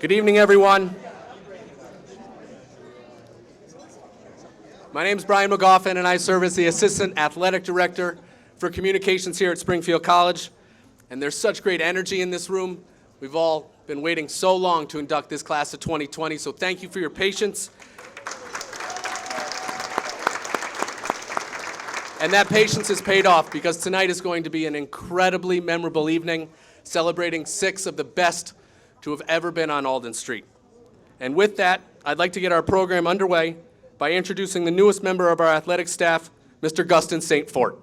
Good evening, everyone. My name is Brian McGoffin, and I serve as the Assistant Athletic Director for Communications here at Springfield College. And there's such great energy in this room. We've all been waiting so long to induct this class of 2020, so thank you for your patience. And that patience is paid off because tonight is going to be an incredibly memorable evening, celebrating 6 of the best to have ever been on Alden Street. And with that, I'd like to get our program underway by introducing the newest member of our athletic staff, Mr. Gustin St. Fort.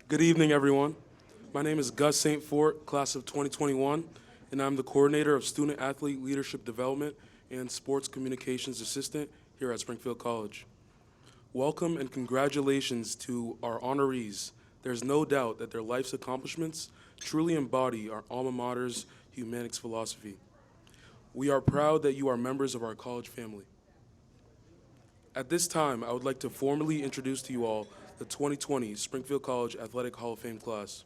Good evening, everyone. My name is Gus St. Fort, class of 2021, and I'm the coordinator of Student Athlete Leadership Development and Sports Communications Assistant here at Springfield College. Welcome and congratulations to our honorees. There's no doubt that their life's accomplishments truly embody our Alma Mater's Humanics philosophy. We are proud that you are members of our college family. At this time, I would like to formally introduce to you all the 2020 Springfield College Athletic Hall of Fame class.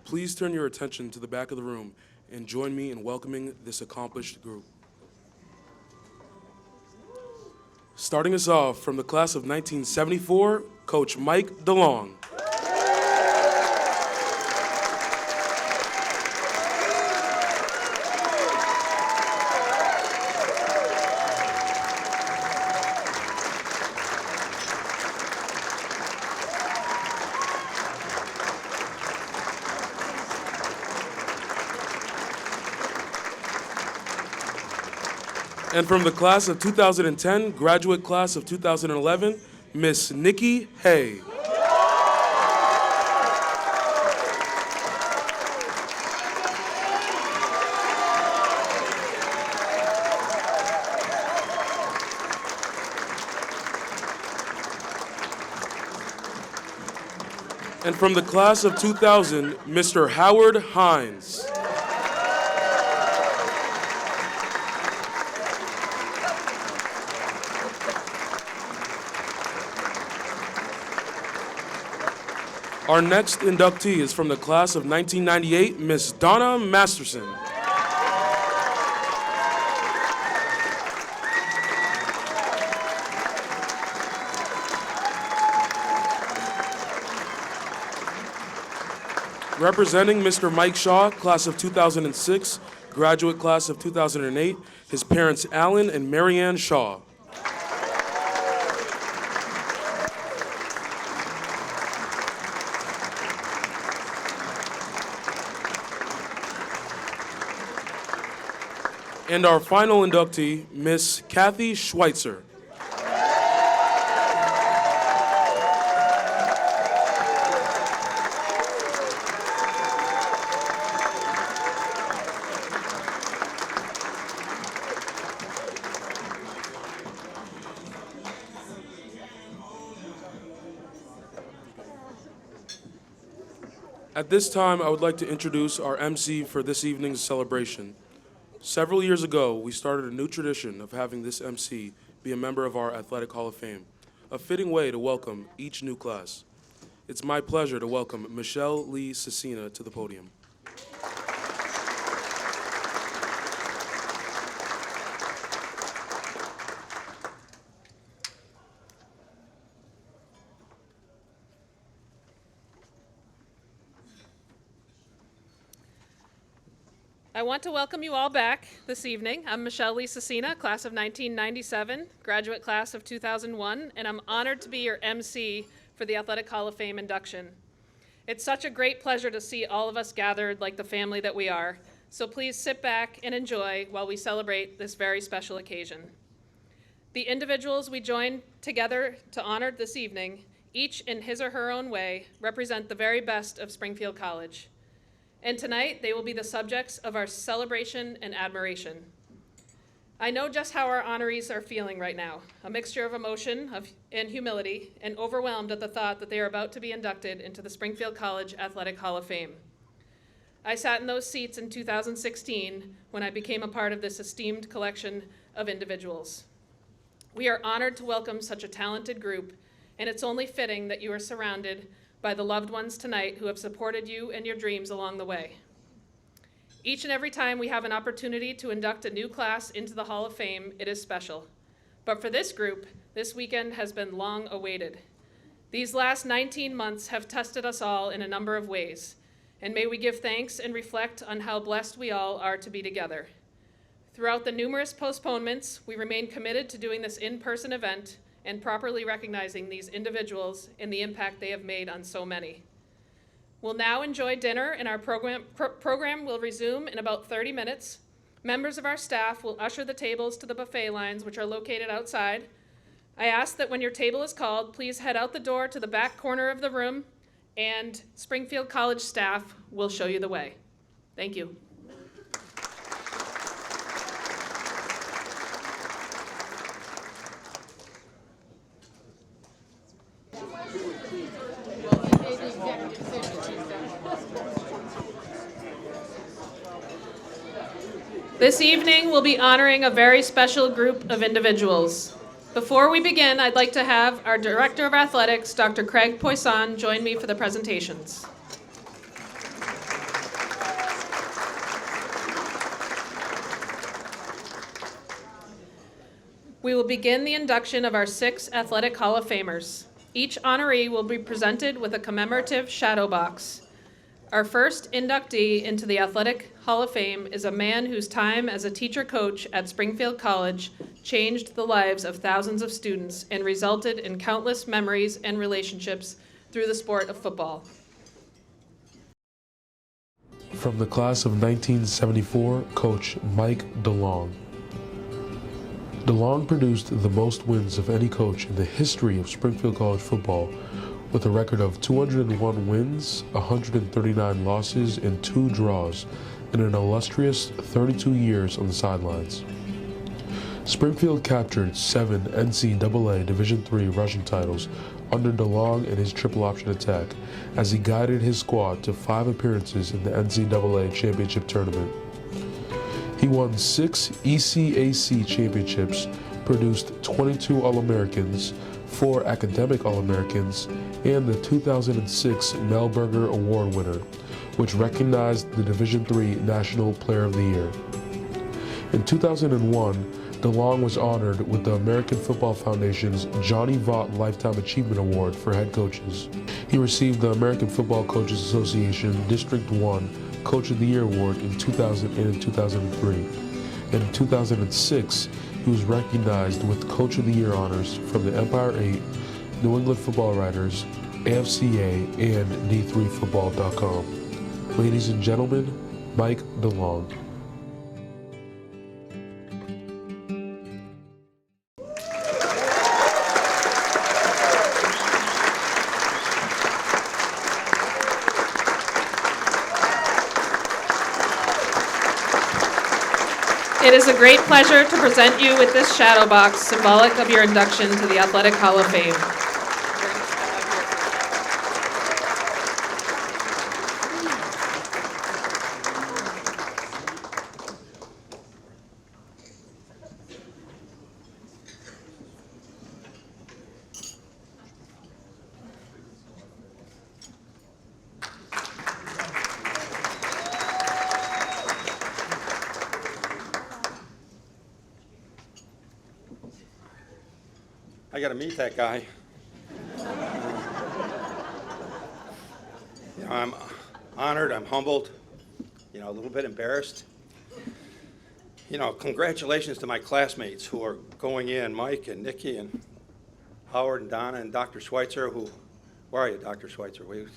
Please turn your attention to the back of the room and join me in welcoming this accomplished group. Starting us off from the class of 1974, Coach Mike DeLong. And from the class of 2010, graduate class of 2011, Miss Nikki Haye. And from the class of 2000, Mr. Howard Hines. Our next inductee is from the class of 1998, Miss Donna Masterson. Representing Mr. Mike Shaw, class of 2006, graduate class of 2008, his parents Alan and Marianne Shaw. And our final inductee, Miss Cathy Schweitzer. At this time, I would like to introduce our MC for this evening's celebration. Several years ago, we started a new tradition of having this MC be a member of our Athletic Hall of Fame, a fitting way to welcome each new class. It's my pleasure to welcome Michelle Lee Cecina to the podium. I want to welcome you all back this evening. I'm Michelle Lee Cecina, class of 1997, graduate class of 2001, and I'm honored to be your MC for the Athletic Hall of Fame induction. It's such a great pleasure to see all of us gathered like the family that we are, so please sit back and enjoy while we celebrate this very special occasion. The individuals we joined together to honor this evening, each in his or her own way, represent the very best of Springfield College. And tonight, they will be the subjects of our celebration and admiration. I know just how our honorees are feeling right now, a mixture of emotion and humility, and overwhelmed at the thought that they are about to be inducted into the Springfield College Athletic Hall of Fame. I sat in those seats in 2016 when I became a part of this esteemed collection of individuals. We are honored to welcome such a talented group, and it's only fitting that you are surrounded by the loved ones tonight who have supported you and your dreams along the way. Each and every time we have an opportunity to induct a new class into the Hall of Fame, it is special. But for this group, this weekend has been long awaited. These last 19 months have tested us all in a number of ways, and may we give thanks and reflect on how blessed we all are to be together. Throughout the numerous postponements, we remain committed to doing this in-person event and properly recognizing these individuals and the impact they have made on so many. We'll now enjoy dinner, and our program will resume in about 30 minutes. Members of our staff will usher the tables to the buffet lines, which are located outside. I ask that when your table is called, please head out the door to the back corner of the room, and Springfield College staff will show you the way. Thank you. This evening, we'll be honoring a very special group of individuals. Before we begin, I'd like to have our Director of Athletics, Dr. Craig Poisson, join me for the presentations. We will begin the induction of our 6 Athletic Hall of Famers. Each honoree will be presented with a commemorative shadow box. Our first inductee into the Athletic Hall of Fame is a man whose time as a teacher-coach at Springfield College changed the lives of thousands of students and resulted in countless memories and relationships through the sport of football. From the class of 1974, Coach Mike DeLong. DeLong produced the most wins of any coach in the history of Springfield College football, with a record of 201 wins, 139 losses, and 2 draws in an illustrious 32 years on the sidelines. Springfield captured 7 NCAA Division III rushing titles under DeLong and his triple option attack as he guided his squad to 5 appearances in the NCAA championship tournament. He won 6 ECAC championships, produced 22 All-Americans, 4 academic All-Americans, and the 2006 Melberger Award winner, which recognized the Division III National Player of the Year. In 2001, DeLong was honored with the American Football Foundation's Johnny Vaught Lifetime Achievement Award for head coaches. He received the American Football Coaches Association District 1 Coach of the Year Award in 2000 and in 2003. And in 2006, he was recognized with Coach of the Year honors from the Empire 8, New England Football Writers, AFCA, and D3Football.com. Ladies and gentlemen, Mike DeLong. It is a great pleasure to present you with this shadow box, symbolic of your induction to the Athletic Hall of Fame. I got to meet that guy. I'm honored, I'm humbled, a little bit embarrassed. Congratulations to my classmates who are going in, Mike and Nikki and Howard and Donna and Dr. Schweitzer, where are you, Dr. Schweitzer? We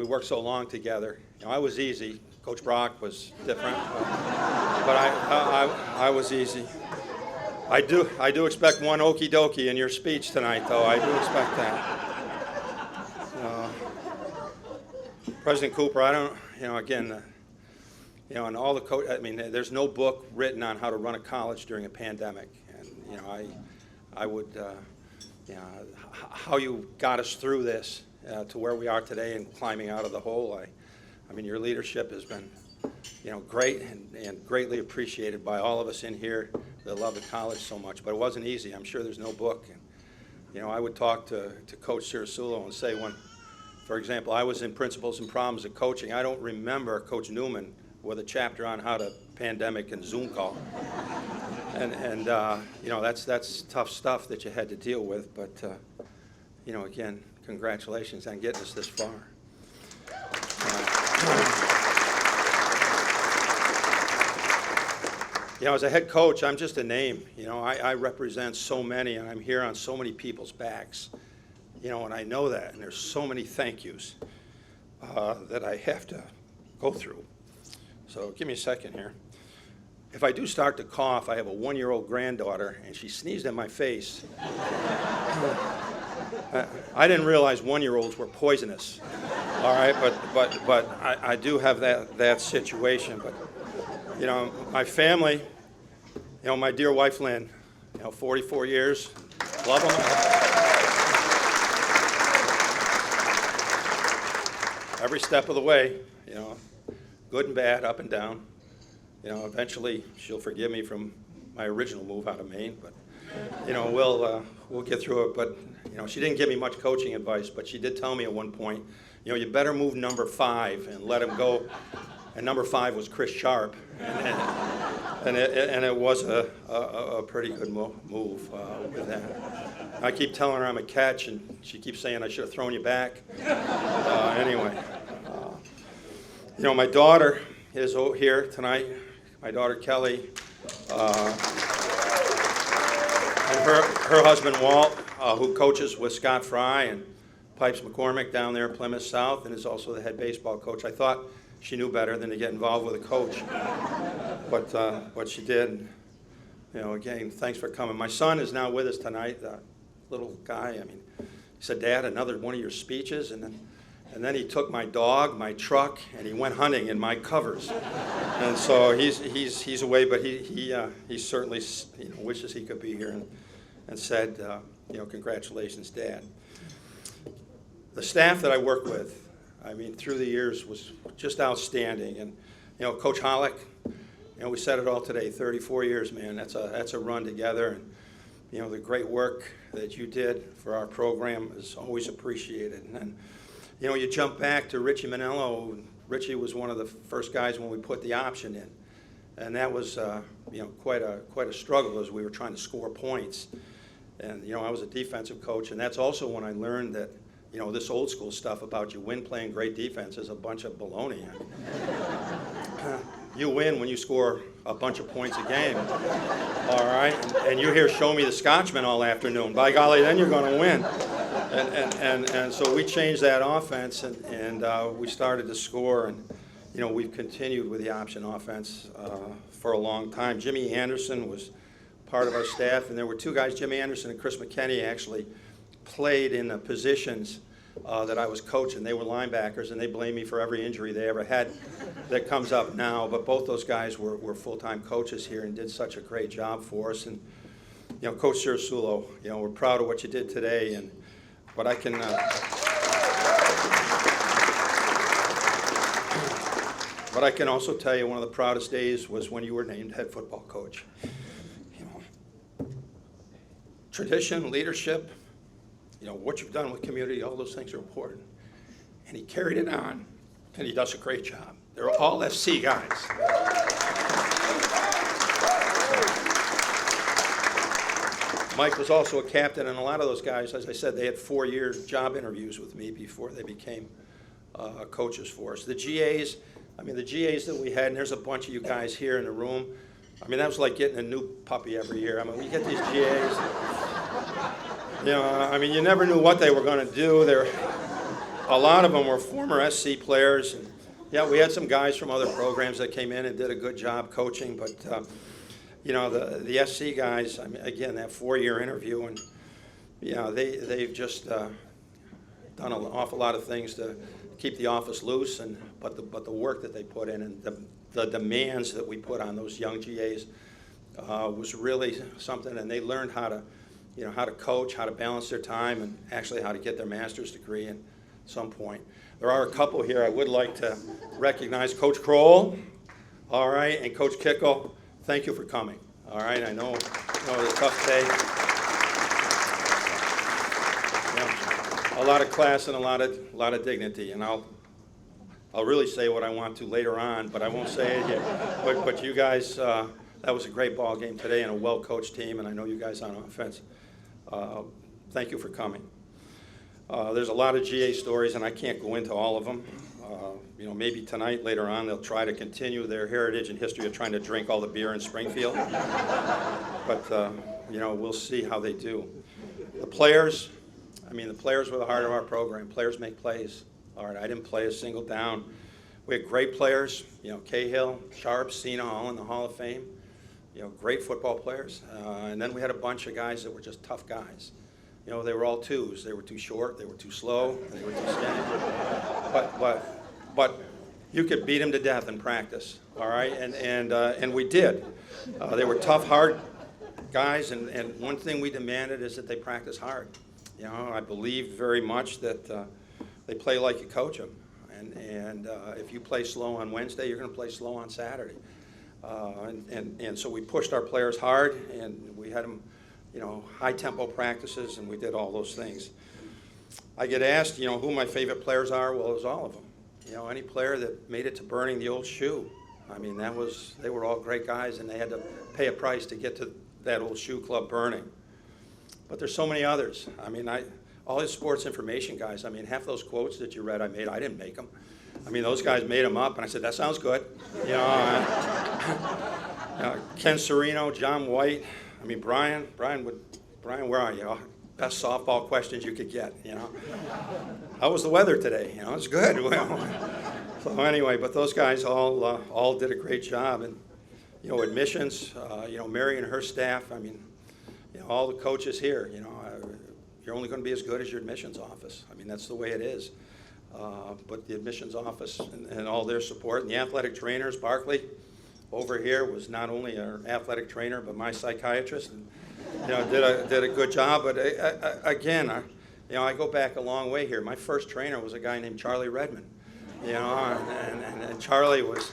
worked so long together. I was easy. Coach Brock was different, but I was easy. I do expect one okie dokie in your speech tonight, though. I do expect that. President Cooper, I don't, again, and all the there's no book written on how to run a college during a pandemic, and I would, how you got us through this to where we are today and climbing out of the hole. I mean, your leadership has been, great and greatly appreciated by all of us in here that love the college so much. But it wasn't easy. I'm sure there's no book. And, I would talk to Coach Cirasulo and say when, for example, I was in Principles and Problems of Coaching, I don't remember Coach Newman with a chapter on how to pandemic and Zoom call. And that's tough stuff that you had to deal with. But, again, congratulations on getting us this far. As a head coach, I'm just a name. I represent so many, and I'm here on so many people's backs. And I know that, and there's so many thank yous that I have to go through. So give me a second here. If I do start to cough, I have a 1-year-old granddaughter, and she sneezed in my face. I didn't realize 1-year-olds were poisonous. All right, but I do have that situation. But my family, my dear wife Lynn, 44 years, love them. Every step of the way, good and bad, up and down. Eventually she'll forgive me from my original move out of Maine, but we'll get through it. But she didn't give me much coaching advice, but she did tell me at one point, you better move number 5 and let him go. And number 5 was Chris Sharp, and it was a pretty good move with that. I keep telling her I'm a catch, and she keeps saying I should have thrown you back. Anyway, my daughter is here tonight. My daughter Kelly, and her husband Walt, who coaches with Scott Fry and Pipes McCormick down there in Plymouth South, and is also the head baseball coach. I thought she knew better than to get involved with a coach, but she did. Again, thanks for coming. My son is now with us tonight. Little guy. I mean, he said, "Dad, another one of your speeches," and then he took my dog, my truck, and he went hunting in my covers. And so he's away, but he certainly wishes he could be here and said, congratulations, Dad. The staff that I work with, I mean, through the years was just outstanding. And, Coach Hollick, we said it all today, 34 years, man. That's a run together. And, the great work that you did for our program is always appreciated. And, you jump back to Richie Minello. Richie was one of the first guys when we put the option in. And that was, quite a struggle as we were trying to score points. And, I was a defensive coach, and that's also when I learned that, this old school stuff about you win playing great defense is a bunch of baloney. You win when you score a bunch of points a game, all right? And you're here showing me the Scotchman all afternoon. By golly, then you're going to win. And so we changed that offense, and we started to score, and, we've continued with the option offense for a long time. Jimmy Anderson was part of our staff, and there were 2 guys, Jimmy Anderson and Chris McKinney, actually played in the positions that I was coaching. They were linebackers, and they blame me for every injury they ever had that comes up now. But both those guys were full-time coaches here and did such a great job for us. And, Coach Cirasulo, we're proud of what you did today. But I can but I can also tell you one of the proudest days was when you were named head football coach. Tradition, leadership, what you've done with community, all those things are important. And he carried it on, and he does a great job. They're all FC guys. Mike was also a captain, and a lot of those guys, as I said, they had 4-year job interviews with me before they became coaches for us. The GAs that we had, and there's a bunch of you guys here in the room. I mean, that was like getting a new puppy every year. I mean, we get these GAs. You never knew what they were going to do. A lot of them were former SC players. And, we had some guys from other programs that came in and did a good job coaching. But, the SC guys, again, that 4-year interview, and, they've just done an awful lot of things to keep the office loose. But the work that they put in and the demands that we put on those young GAs was really something. And they learned how to coach, how to balance their time, and actually how to get their master's degree. And some point. There are a couple here I would like to recognize. Coach Kroll, all right, and Coach Kickle, thank you for coming. All right, I know it was a tough day. A lot of class and a lot of dignity, and I'll really say what I want to later on, but I won't say it yet. But you guys, that was a great ball game today and a well-coached team, and I know you guys on offense. Thank you for coming. There's a lot of GA stories, and I can't go into all of them. Maybe tonight, later on, they'll try to continue their heritage and history of trying to drink all the beer in Springfield. But, we'll see how they do. The players were the heart of our program. Players make plays. All right, I didn't play a single down. We had great players, Cahill, Sharp, Cena, all in the Hall of Fame. Great football players. And then we had a bunch of guys that were just tough guys. They were all twos. They were too short, they were too slow, they were too skinny. But you could beat them to death in practice, all right? And we did. They were tough, hard guys, and one thing we demanded is that they practice hard. I believe very much that they play like you coach them. And if you play slow on Wednesday, you're going to play slow on Saturday. And so we pushed our players hard, and we had them, high-tempo practices, and we did all those things. I get asked, who my favorite players are. Well, it was all of them. Any player that made it to burning the old shoe. They were all great guys, and they had to pay a price to get to that old shoe club burning. But there's so many others. All his sports information guys, half those quotes that you read I didn't make them. Those guys made them up, and I said, that sounds good. Ken Sereno, John White, Brian, where are you? Best softball questions you could get, How was the weather today? It's good. So anyway, but those guys all did a great job. And, admissions, Mary and her staff, all the coaches here, you're only going to be as good as your admissions office. That's the way it is. But the admissions office and all their support, and the athletic trainers, Barkley over here was not only our athletic trainer, but my psychiatrist, and did a good job. But again, I go back a long way here. My first trainer was a guy named Charlie Redmond, and Charlie was,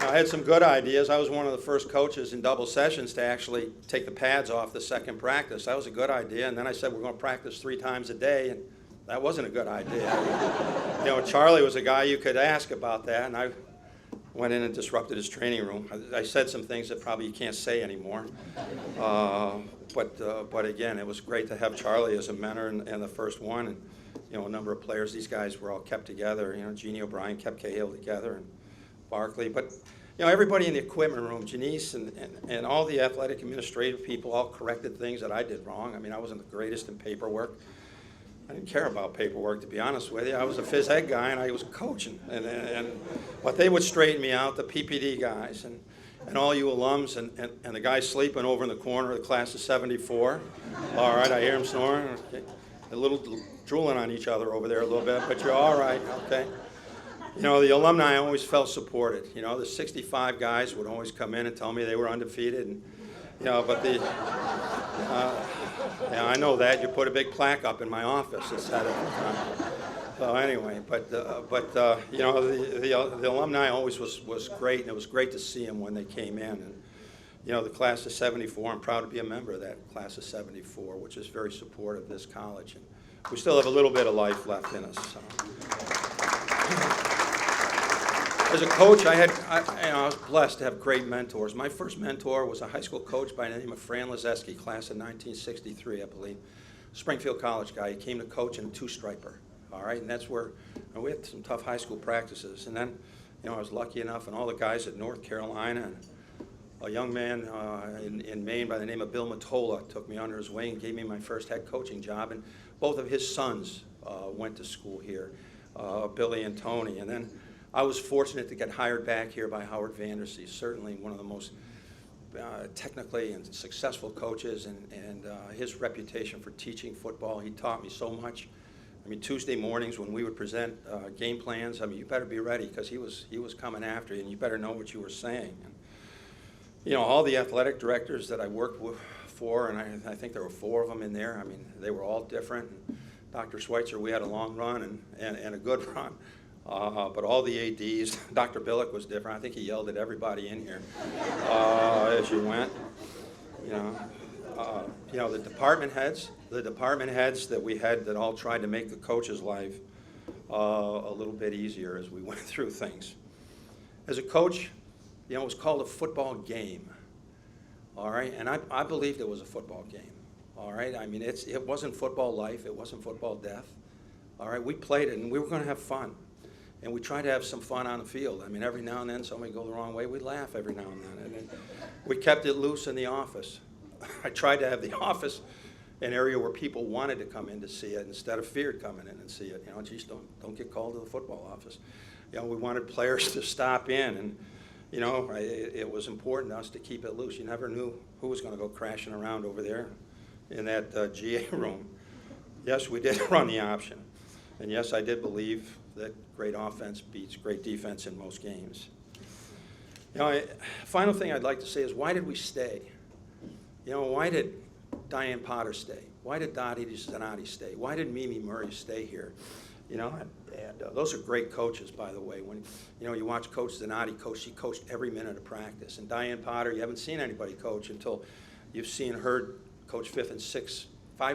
I had some good ideas. I was one of the first coaches in double sessions to actually take the pads off the second practice. That was a good idea. And then I said, we're going to practice 3 times a day. And that wasn't a good idea. Charlie was a guy you could ask about that. And I went in and disrupted his training room. I said some things that probably you can't say anymore. But again, it was great to have Charlie as a mentor and the first one. And, a number of players, these guys were all kept together. Jeannie O'Brien kept Cahill together, and Barkley. But everybody in the equipment room, Janice and all the athletic administrative people all corrected things that I did wrong. I wasn't the greatest in paperwork. I didn't care about paperwork, to be honest with you. I was a phys ed guy, and I was coaching. But they would straighten me out, the PPD guys, and all you alums, and the guys sleeping over in the corner of the class of 74. All right, I hear them snoring. Okay. A little drooling on each other over there a little bit, but you're all right, okay? The alumni always felt supported. The 65 guys would always come in and tell me they were undefeated. And, but I know that. You put a big plaque up in my office instead of. So anyway, but the alumni always was great, and it was great to see them when they came in. And, the class of 74, I'm proud to be a member of that class of 74, which is very supportive of this college. And we still have a little bit of life left in us. So. As a coach, I was blessed to have great mentors. My first mentor was a high school coach by the name of Fran Lazeski, class of 1963, I believe. Springfield College guy. He came to coach in a 2-striper, all right? And that's where we had some tough high school practices. And then, I was lucky enough, and all the guys at North Carolina, and a young man in Maine by the name of Bill Matola took me under his wing and gave me my first head coaching job. And both of his sons went to school here, Billy and Tony. And then I was fortunate to get hired back here by Howard Vandersea, certainly one of the most technically and successful coaches, and his reputation for teaching football. He taught me so much. Tuesday mornings when we would present game plans, you better be ready, because he was coming after you, and you better know what you were saying. And, all the athletic directors that I worked before, and I think there were 4 of them in there. I mean, they were all different. Dr. Schweitzer, we had a long run and a good run. But all the ADs, Dr. Billick was different. I think he yelled at everybody in here as you went. The department heads that we had that all tried to make the coach's life a little bit easier as we went through things. As a coach, it was called a football game. All right, and I believed it was a football game. All right, I mean, it wasn't football life, it wasn't football death. All right, we played it and we were going to have fun. And we tried to have some fun on the field. I mean, every now and then somebody go the wrong way, we'd laugh every now and then. And then we kept it loose in the office. I tried to have the office an area where people wanted to come in to see it instead of feared coming in and see it. Geez, don't get called to the football office. We wanted players to stop in, and it was important to us to keep it loose. You never knew who was going to go crashing around over there in that GA room. Yes, we did run the option, and yes, I did believe that great offense beats great defense in most games. Final thing I'd like to say is, why did we stay? Why did Diane Potter stay? Why did Dottie Zanotti stay? Why did Mimi Murray stay here? Those are great coaches, by the way. When you watch Coach Zanotti coach, she coached every minute of practice. And Diane Potter, you haven't seen anybody coach until you've seen her coach 5 and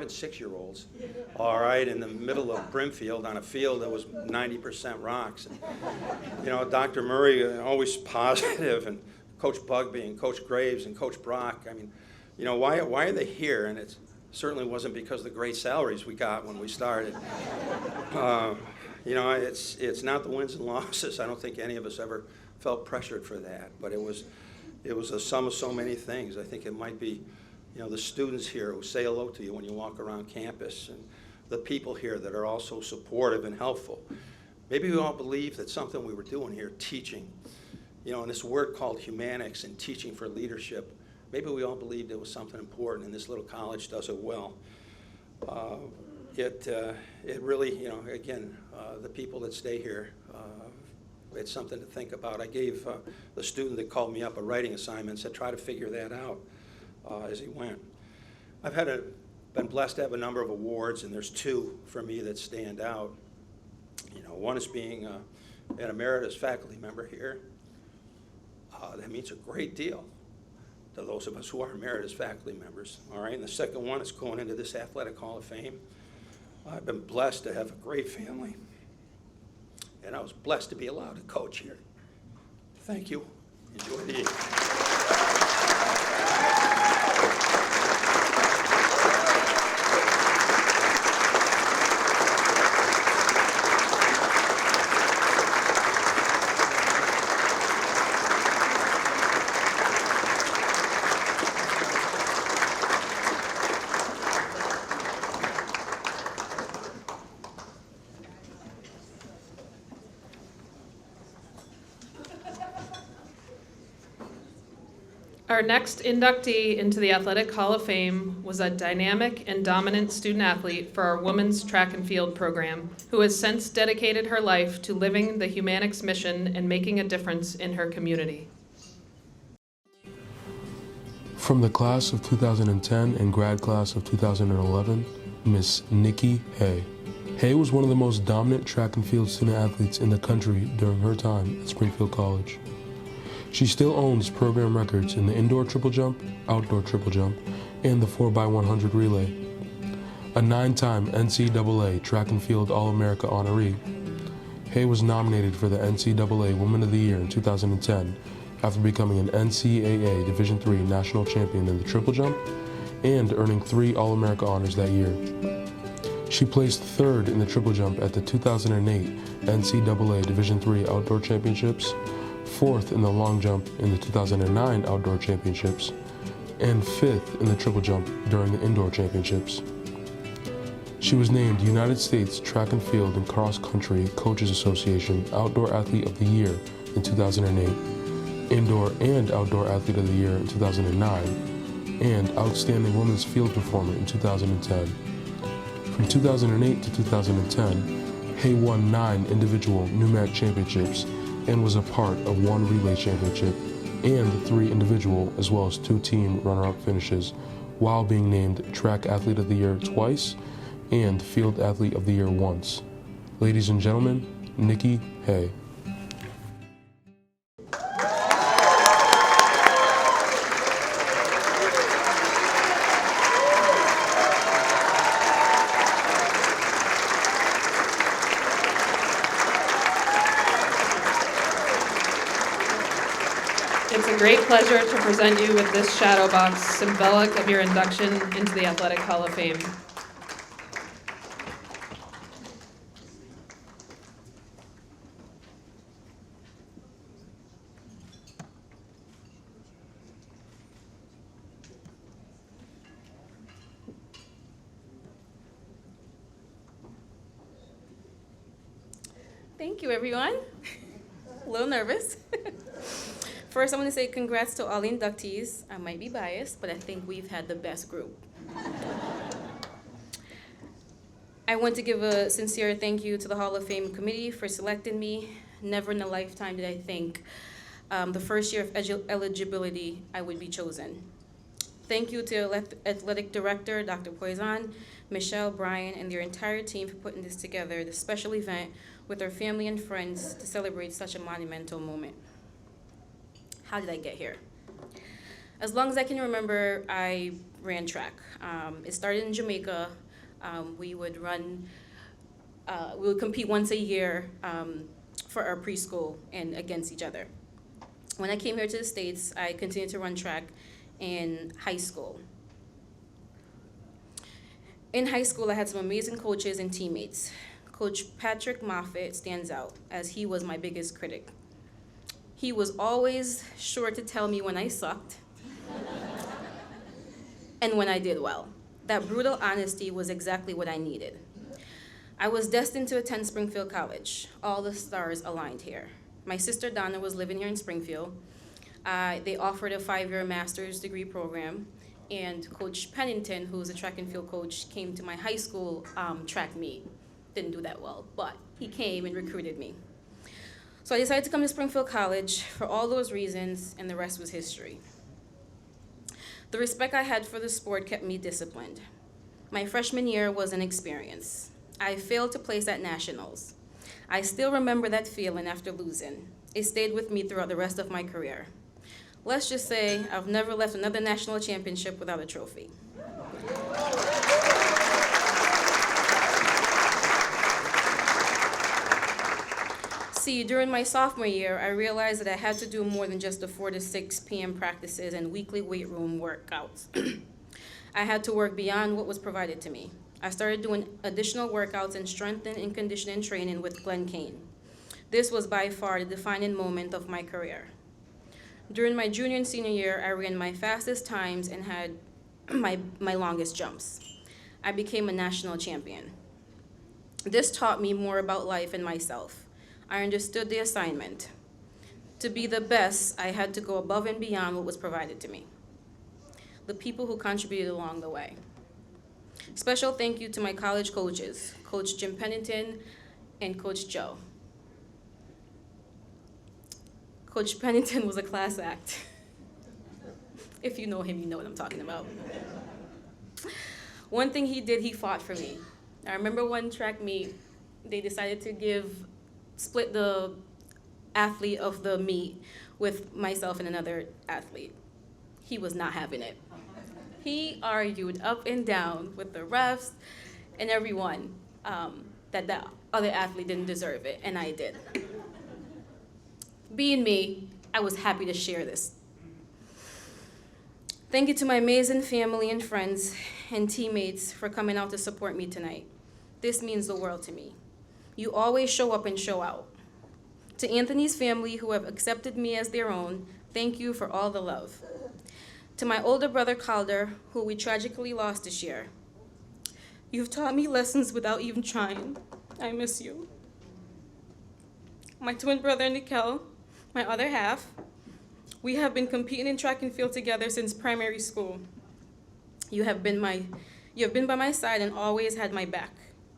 6-year-olds, all right, in the middle of Brimfield on a field that was 90% rocks. And, Dr. Murray, always positive, and Coach Bugby and Coach Graves and Coach Brock. I mean, why are they here? And it certainly wasn't because of the great salaries we got when we started. It's not the wins and losses. I don't think any of us ever felt pressured for that. But it was a sum of so many things. I think it might be, the students here who say hello to you when you walk around campus, and the people here that are also supportive and helpful. Maybe we all believe that something we were doing here, teaching, and this word called Humanics and teaching for leadership, maybe we all believed it was something important, and this little college does it well. It really, again, the people that stay here, it's something to think about. I gave the student that called me up a writing assignment, said try to figure that out as he went. I've been blessed to have a number of awards, and there's 2 for me that stand out. One is being an emeritus faculty member here. That means a great deal to those of us who are emeritus faculty members, all right? And the second one is going into this Athletic Hall of Fame. I've been blessed to have a great family, and I was blessed to be allowed to coach here. Thank you. Enjoy the evening. Our next inductee into the Athletic Hall of Fame was a dynamic and dominant student athlete for our women's track and field program, who has since dedicated her life to living the Humanics mission and making a difference in her community. From the class of 2010 and grad class of 2011, Miss Nikki Haye. Haye was one of the most dominant track and field student athletes in the country during her time at Springfield College. She still owns program records in the indoor triple jump, outdoor triple jump, and the 4x100 relay. A 9-time NCAA track and field All-America honoree, Haye was nominated for the NCAA Woman of the Year in 2010 after becoming an NCAA Division III national champion in the triple jump and earning 3 All-America honors that year. She placed 3rd in the triple jump at the 2008 NCAA Division III Outdoor Championships, 4th in the long jump in the 2009 Outdoor Championships, and 5th in the triple jump during the Indoor Championships. She was named United States Track and Field and Cross Country Coaches Association Outdoor Athlete of the Year in 2008, Indoor and Outdoor Athlete of the Year in 2009, and Outstanding Women's Field Performer in 2010. From 2008 to 2010, Haye won 9 individual NUMAC championships and was a part of 1 relay championship and 3 individual as well as 2 team runner-up finishes while being named Track Athlete of the Year twice and Field Athlete of the Year once. Ladies and gentlemen, Nikki, Haye. It's a great pleasure to present you with this shadow box, symbolic of your induction into the Athletic Hall of Fame. Thank you, everyone. A little nervous. First, I want to say congrats to all the inductees. I might be biased, but I think we've had the best group. I want to give a sincere thank you to the Hall of Fame committee for selecting me. Never in a lifetime did I think the first year of eligibility I would be chosen. Thank you to Athletic Director, Dr. Poison, Michelle, Brian, and their entire team for putting this together, this special event with our family and friends to celebrate such a monumental moment. How did I get here? As long as I can remember, I ran track. It started in Jamaica. We would compete once a year for our preschool and against each other. When I came here to the States, I continued to run track in high school. In high school, I had some amazing coaches and teammates. Coach Patrick Moffitt stands out, as he was my biggest critic. He was always sure to tell me when I sucked and when I did well. That brutal honesty was exactly what I needed. I was destined to attend Springfield College. All the stars aligned here. My sister Donna was living here in Springfield. They offered a 5-year master's degree program, and Coach Pennington, who's a track and field coach, came to my high school track meet. Didn't do that well, but he came and recruited me. So I decided to come to Springfield College for all those reasons, and the rest was history. The respect I had for the sport kept me disciplined. My freshman year was an experience. I failed to place at nationals. I still remember that feeling after losing. It stayed with me throughout the rest of my career. Let's just say I've never left another national championship without a trophy. See, during my sophomore year, I realized that I had to do more than just the 4 to 6 p.m. practices and weekly weight room workouts. I had to work beyond what was provided to me. I started doing additional workouts and strength and conditioning training with Glenn Kane. This was by far the defining moment of my career. During my junior and senior year, I ran my fastest times and had my longest jumps. I became a national champion. This taught me more about life and myself. I understood the assignment. To be the best, I had to go above and beyond what was provided to me. The people who contributed along the way. Special thank you to my college coaches, Coach Jim Pennington and Coach Joe. Coach Pennington was a class act. If you know him, you know what I'm talking about. One thing he did, he fought for me. I remember one track meet, they decided to split the athlete of the meet with myself and another athlete. He was not having it. He argued up and down with the refs and everyone that the other athlete didn't deserve it, and I did. Being me, I was happy to share this. Thank you to my amazing family and friends and teammates for coming out to support me tonight. This means the world to me. You always show up and show out. To Anthony's family who have accepted me as their own, thank you for all the love. To my older brother Calder, who we tragically lost this year. You've taught me lessons without even trying. I miss you. My twin brother Nikel, my other half, we have been competing in track and field together since primary school. You have been by my side and always had my back.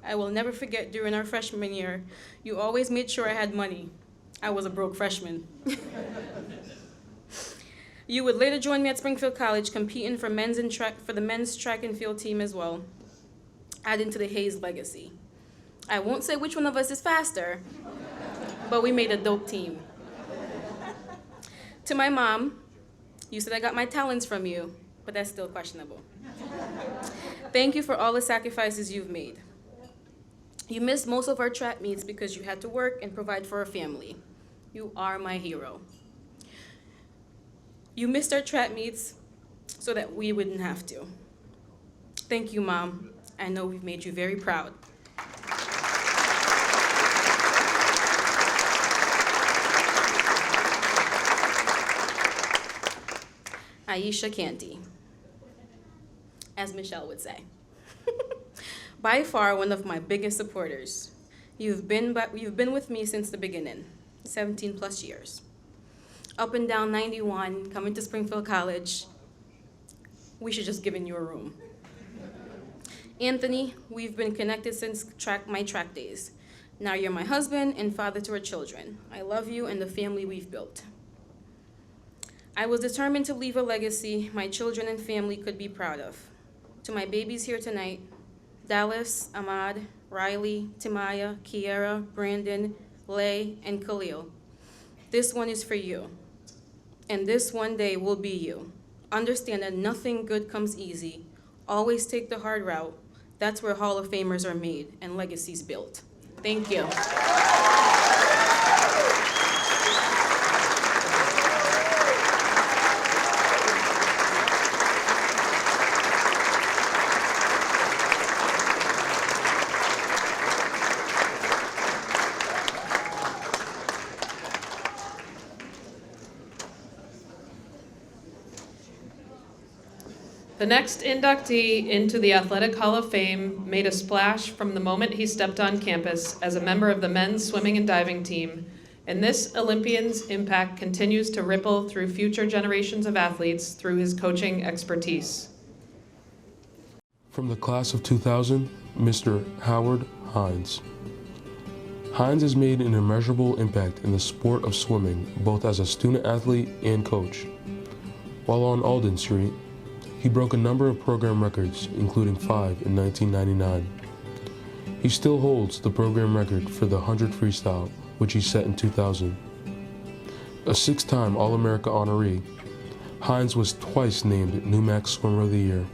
I will never forget during our freshman year, you always made sure I had money. I was a broke freshman. You would later join me at Springfield College, competing for the men's track and field team as well, adding to the Hayes legacy. I won't say which one of us is faster, but we made a dope team. To my mom, you said I got my talents from you, but that's still questionable. Thank you for all the sacrifices you've made. You missed most of our track meets because you had to work and provide for a family. You are my hero. You missed our track meets so that we wouldn't have to. Thank you, Mom. I know we've made you very proud. Aisha Canty, as Michelle would say. By far one of my biggest supporters. You've been with me since the beginning, 17 plus years. Up and down 91, coming to Springfield College, we should just given you a room. Anthony, we've been connected since my track days. Now you're my husband and father to our children. I love you and the family we've built. I was determined to leave a legacy my children and family could be proud of. To my babies here tonight, Dallas, Ahmad, Riley, Timaya, Kiera, Brandon, Lay, and Khalil. This one is for you, and this one day will be you. Understand that nothing good comes easy. Always take the hard route. That's where Hall of Famers are made and legacies built. Thank you. The next inductee into the Athletic Hall of Fame made a splash from the moment he stepped on campus as a member of the men's swimming and diving team, and this Olympian's impact continues to ripple through future generations of athletes through his coaching expertise. From the class of 2000, Mr. Howard Hines. Hines has made an immeasurable impact in the sport of swimming, both as a student athlete and coach. While on Alden Street, he broke a number of program records, including 5 in 1999. He still holds the program record for the 100 freestyle, which he set in 2000. A 6-time All-America honoree, Hines was twice named NUMAC Swimmer of the Year.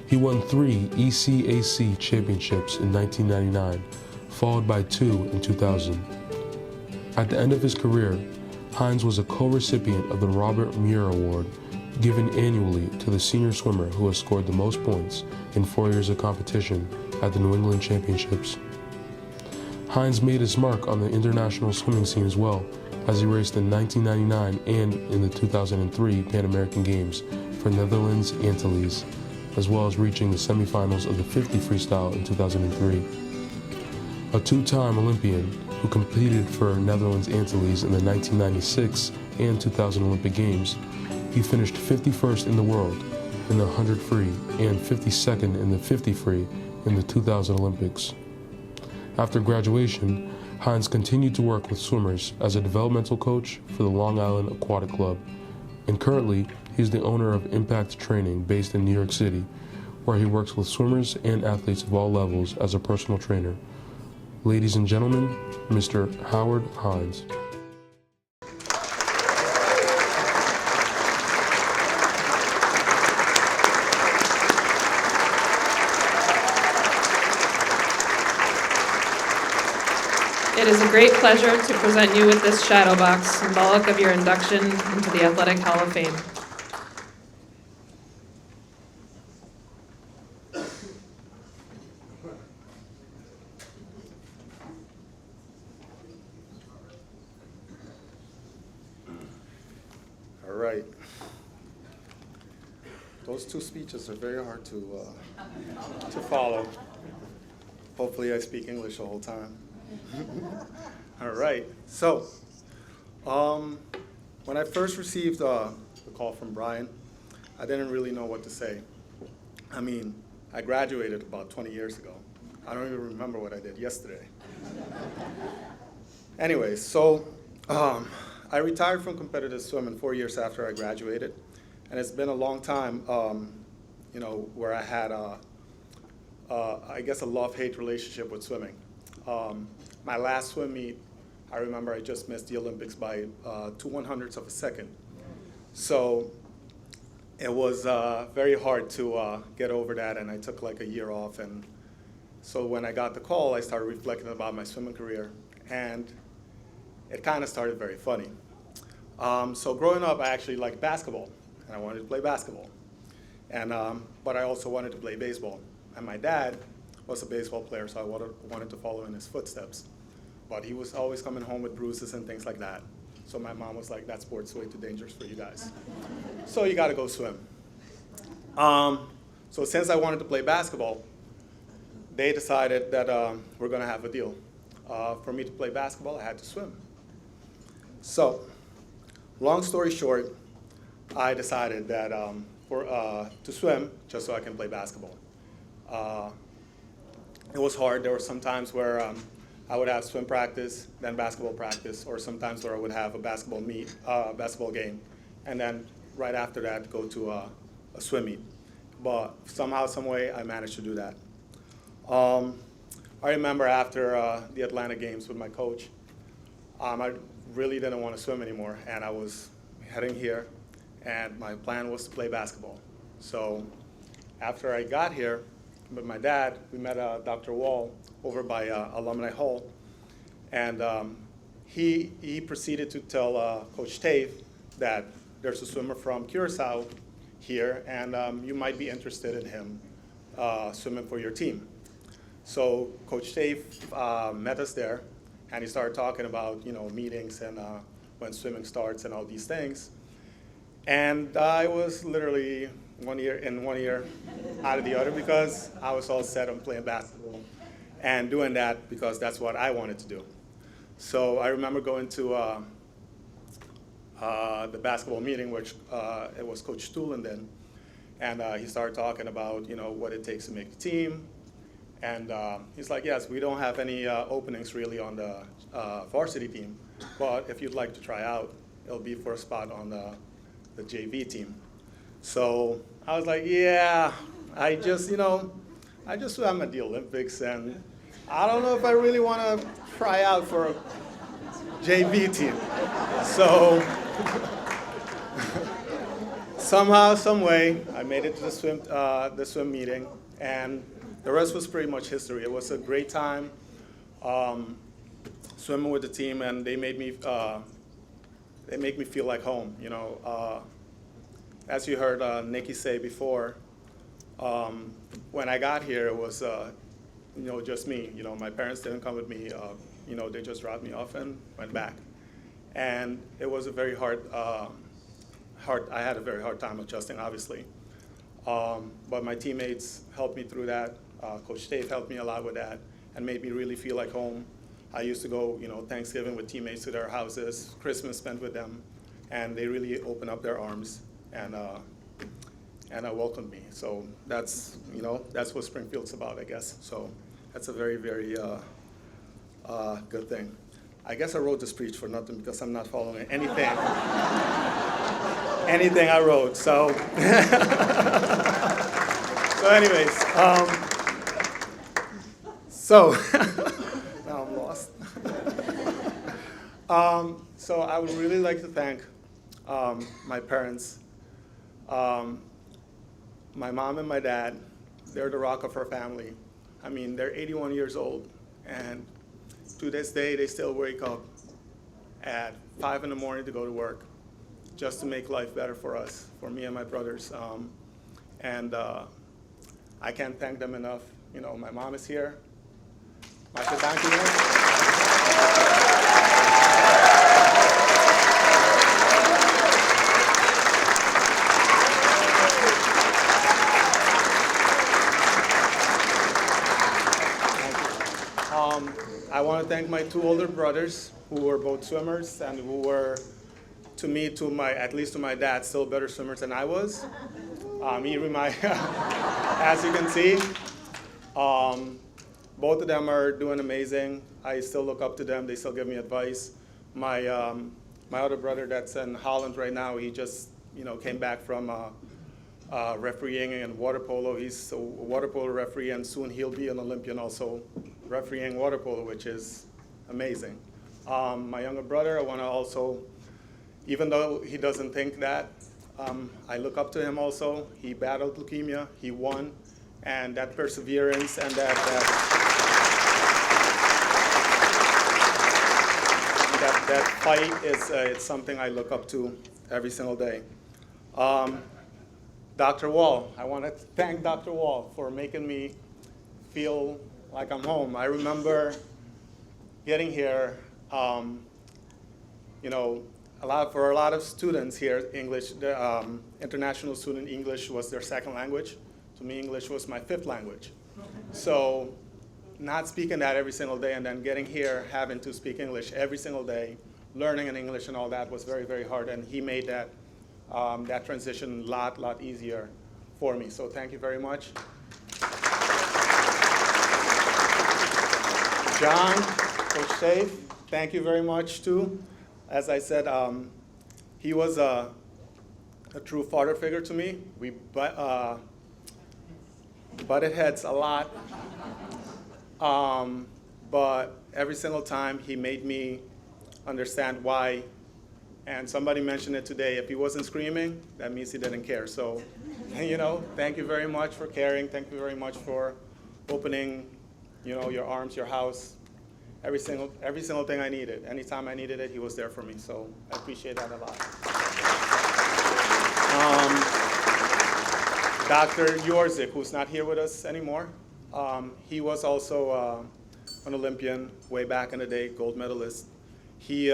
He won 3 ECAC championships in 1999, followed by 2 in 2000. At the end of his career, Hines was a co-recipient of the Robert Muir Award, given annually to the senior swimmer who has scored the most points in 4 years of competition at the New England Championships. Hines made his mark on the international swimming scene as well, as he raced in 1999 and in the 2003 Pan American Games for Netherlands Antilles, as well as reaching the semifinals of the 50 freestyle in 2003. A 2-time Olympian who competed for Netherlands Antilles in the 1996 and 2000 Olympic Games, he finished 51st in the world in the 100 free and 52nd in the 50 free in the 2000 Olympics. After graduation, Hines continued to work with swimmers as a developmental coach for the Long Island Aquatic Club, and currently he's the owner of Impact Training based in New York City, where he works with swimmers and athletes of all levels as a personal trainer. Ladies and gentlemen, Mr. Howard Hines. It is a great pleasure to present you with this shadow box, symbolic of your induction into the Athletic Hall of Fame. All right. Those 2 speeches are very hard to follow. Hopefully I speak English the whole time. All right. So, when I first received the call from Brian, I didn't really know what to say. I mean, I graduated about 20 years ago. I don't even remember what I did yesterday. Anyway, so I retired from competitive swimming 4 years after I graduated, and it's been a long time, where I had I guess a love-hate relationship with swimming. My last swim meet, I remember I just missed the Olympics by 2/100ths of a second. So it was very hard to get over that, and I took like a year off. And so when I got the call, I started reflecting about my swimming career, and it kind of started very funny. So growing up, I actually liked basketball, and I wanted to play basketball. And but I also wanted to play baseball. And my dad was a baseball player, so I wanted to follow in his footsteps. But he was always coming home with bruises and things like that. So my mom was like, that sport's way too dangerous for you guys. So you gotta go swim. So since I wanted to play basketball, they decided that we're gonna have a deal. For me to play basketball, I had to swim. So, long story short, I decided that to swim just so I can play basketball. It was hard. There were some times where I would have swim practice, then basketball practice, or sometimes where I would have a basketball game, and then right after that go to a swim meet. But somehow, some way, I managed to do that. I remember after the Atlanta games with my coach, I really didn't want to swim anymore, and I was heading here, and my plan was to play basketball. So after I got here with my dad, we met Dr. Wall over by Alumni Hall, and he proceeded to tell Coach Tave that there's a swimmer from Curacao here, and you might be interested in him swimming for your team. So Coach Tave met us there, and he started talking about meetings and when swimming starts and all these things. And I was literally one ear in, one ear out of the other, because I was all set on playing basketball and doing that because that's what I wanted to do. So I remember going to the basketball meeting, which it was Coach Stulin then, and he started talking about what it takes to make the team. And he's like, yes, we don't have any openings really on the varsity team, but if you'd like to try out, it'll be for a spot on the JV team. So I was like, yeah, I just swam at the Olympics, and I don't know if I really want to try out for a JV team. So somehow, some way, I made it to the swim meeting, and the rest was pretty much history. It was a great time swimming with the team, and they make me feel like home. As you heard Nikki say before, when I got here, it was just me. My parents didn't come with me. They just dropped me off and went back, and it was a very hard. I had a very hard time adjusting, obviously. But my teammates helped me through that. Coach Dave helped me a lot with that and made me really feel like home. I used to go, Thanksgiving with teammates to their houses, Christmas spent with them, and they really opened up their arms and welcomed me. So that's what Springfield's about, I guess. So that's a very, very good thing. I guess I wrote this speech for nothing because I'm not following anything I wrote. So so anyways, now I'm lost. So I would really like to thank my parents, my mom and my dad. They're the rock of our family. I mean, they're 81 years old, and to this day, they still wake up at 5 in the morning to go to work just to make life better for us, for me and my brothers. And I can't thank them enough. My mom is here. Masha, thank you. I want to thank my two older brothers who were both swimmers and who were, at least to my dad, still better swimmers than I was. As you can see, both of them are doing amazing. I still look up to them. They still give me advice. My my other brother that's in Holland right now, he just came back from refereeing in water polo. He's a water polo referee, and soon he'll be an Olympian also refereeing water polo, which is amazing. My younger brother, I want to also, even though he doesn't think that, I look up to him also. He battled leukemia, he won, and that perseverance and that fight is it's something I look up to every single day. Dr. Wall, I want to thank Dr. Wall for making me feel like I'm home. I remember getting here, for a lot of students here, English, international student English was their second language. To me, English was my fifth language. So not speaking that every single day and then getting here, having to speak English every single day, learning in English and all that was very, very hard. And he made that transition a lot easier for me. So thank you very much. John, Coach Dave, thank you very much too. As I said, he was a true father figure to me. We butted heads a lot, but every single time he made me understand why. And somebody mentioned it today, if he wasn't screaming, that means he didn't care. So, thank you very much for caring. Thank you very much for opening, your arms, your house. Every single thing I needed. Anytime I needed it, he was there for me. So I appreciate that a lot. Dr. Yorzek, who's not here with us anymore, he was also an Olympian way back in the day, gold medalist. He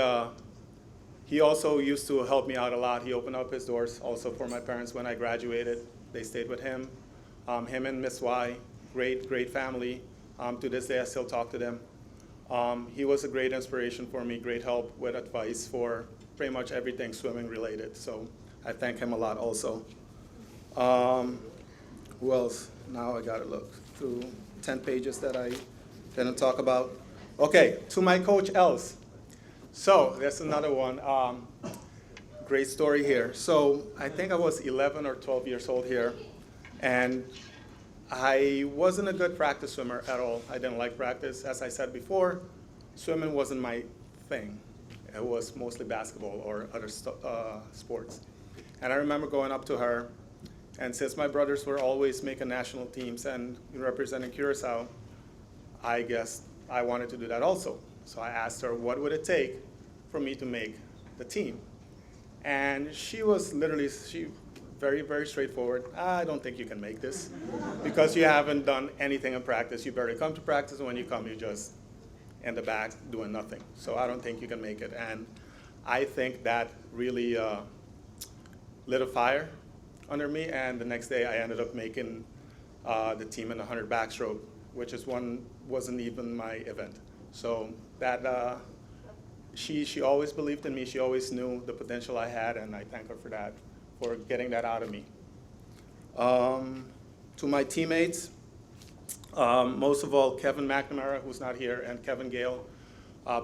also used to help me out a lot. He opened up his doors also for my parents when I graduated. They stayed with him. Him and Miss Y, great family. To this day, I still talk to them. He was a great inspiration for me, great help with advice for pretty much everything swimming related. So I thank him a lot also. Who else? Now I gotta look through 10 pages that I didn't talk about. Okay, to my coach Els. So there's another one. Great story here. So I think I was 11 or 12 years old here, and I wasn't a good practice swimmer at all. I didn't like practice. As I said before, swimming wasn't my thing. It was mostly basketball or other sports. And I remember going up to her, and since my brothers were always making national teams and representing Curacao, I guess I wanted to do that also. So I asked her, what would it take for me to make the team? And she was literally, very, very straightforward. I don't think you can make this because you haven't done anything in practice. You barely come to practice, and when you come, you just in the back doing nothing. So I don't think you can make it. And I think that really lit a fire under me. And the next day, I ended up making the team in the 100 backstroke, which wasn't even my event. So that she always believed in me. She always knew the potential I had, and I thank her for that, for getting that out of me. To my teammates, most of all, Kevin McNamara, who's not here, and Kevin Gale,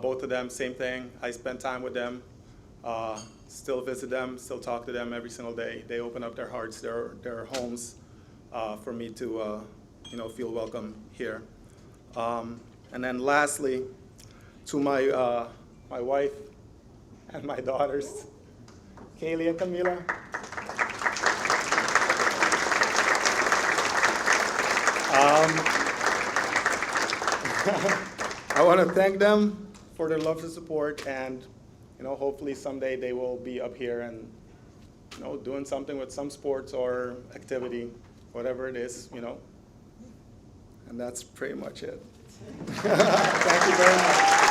both of them, same thing. I spend time with them, still visit them, still talk to them every single day. They open up their hearts, their homes for me to feel welcome here. And then lastly, to my wife and my daughters, Kaylee and Camila. I want to thank them for their love and support, and hopefully someday they will be up here and doing something with some sports or activity, whatever it is, And that's pretty much it. Thank you very much.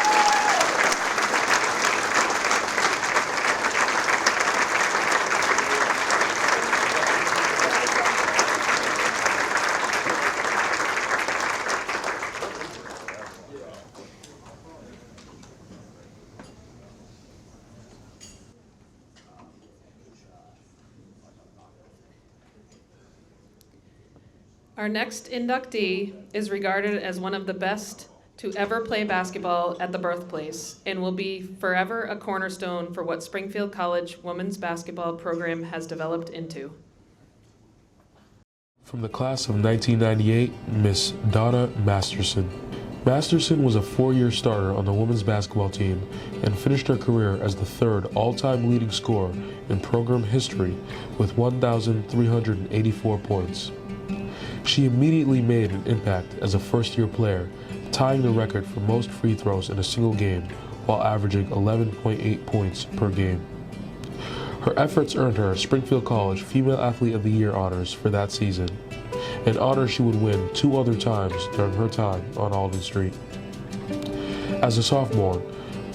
Our next inductee is regarded as one of the best to ever play basketball at the birthplace and will be forever a cornerstone for what Springfield College women's basketball program has developed into. From the class of 1998, Miss Donna Masterson. Masterson was a four-year starter on the women's basketball team and finished her career as the third all-time leading scorer in program history with 1,384 points. She immediately made an impact as a first-year player, tying the record for most free throws in a single game while averaging 11.8 points per game. Her efforts earned her Springfield College Female Athlete of the Year honors for that season, an honor she would win 2 other times during her time on Alden Street. As a sophomore,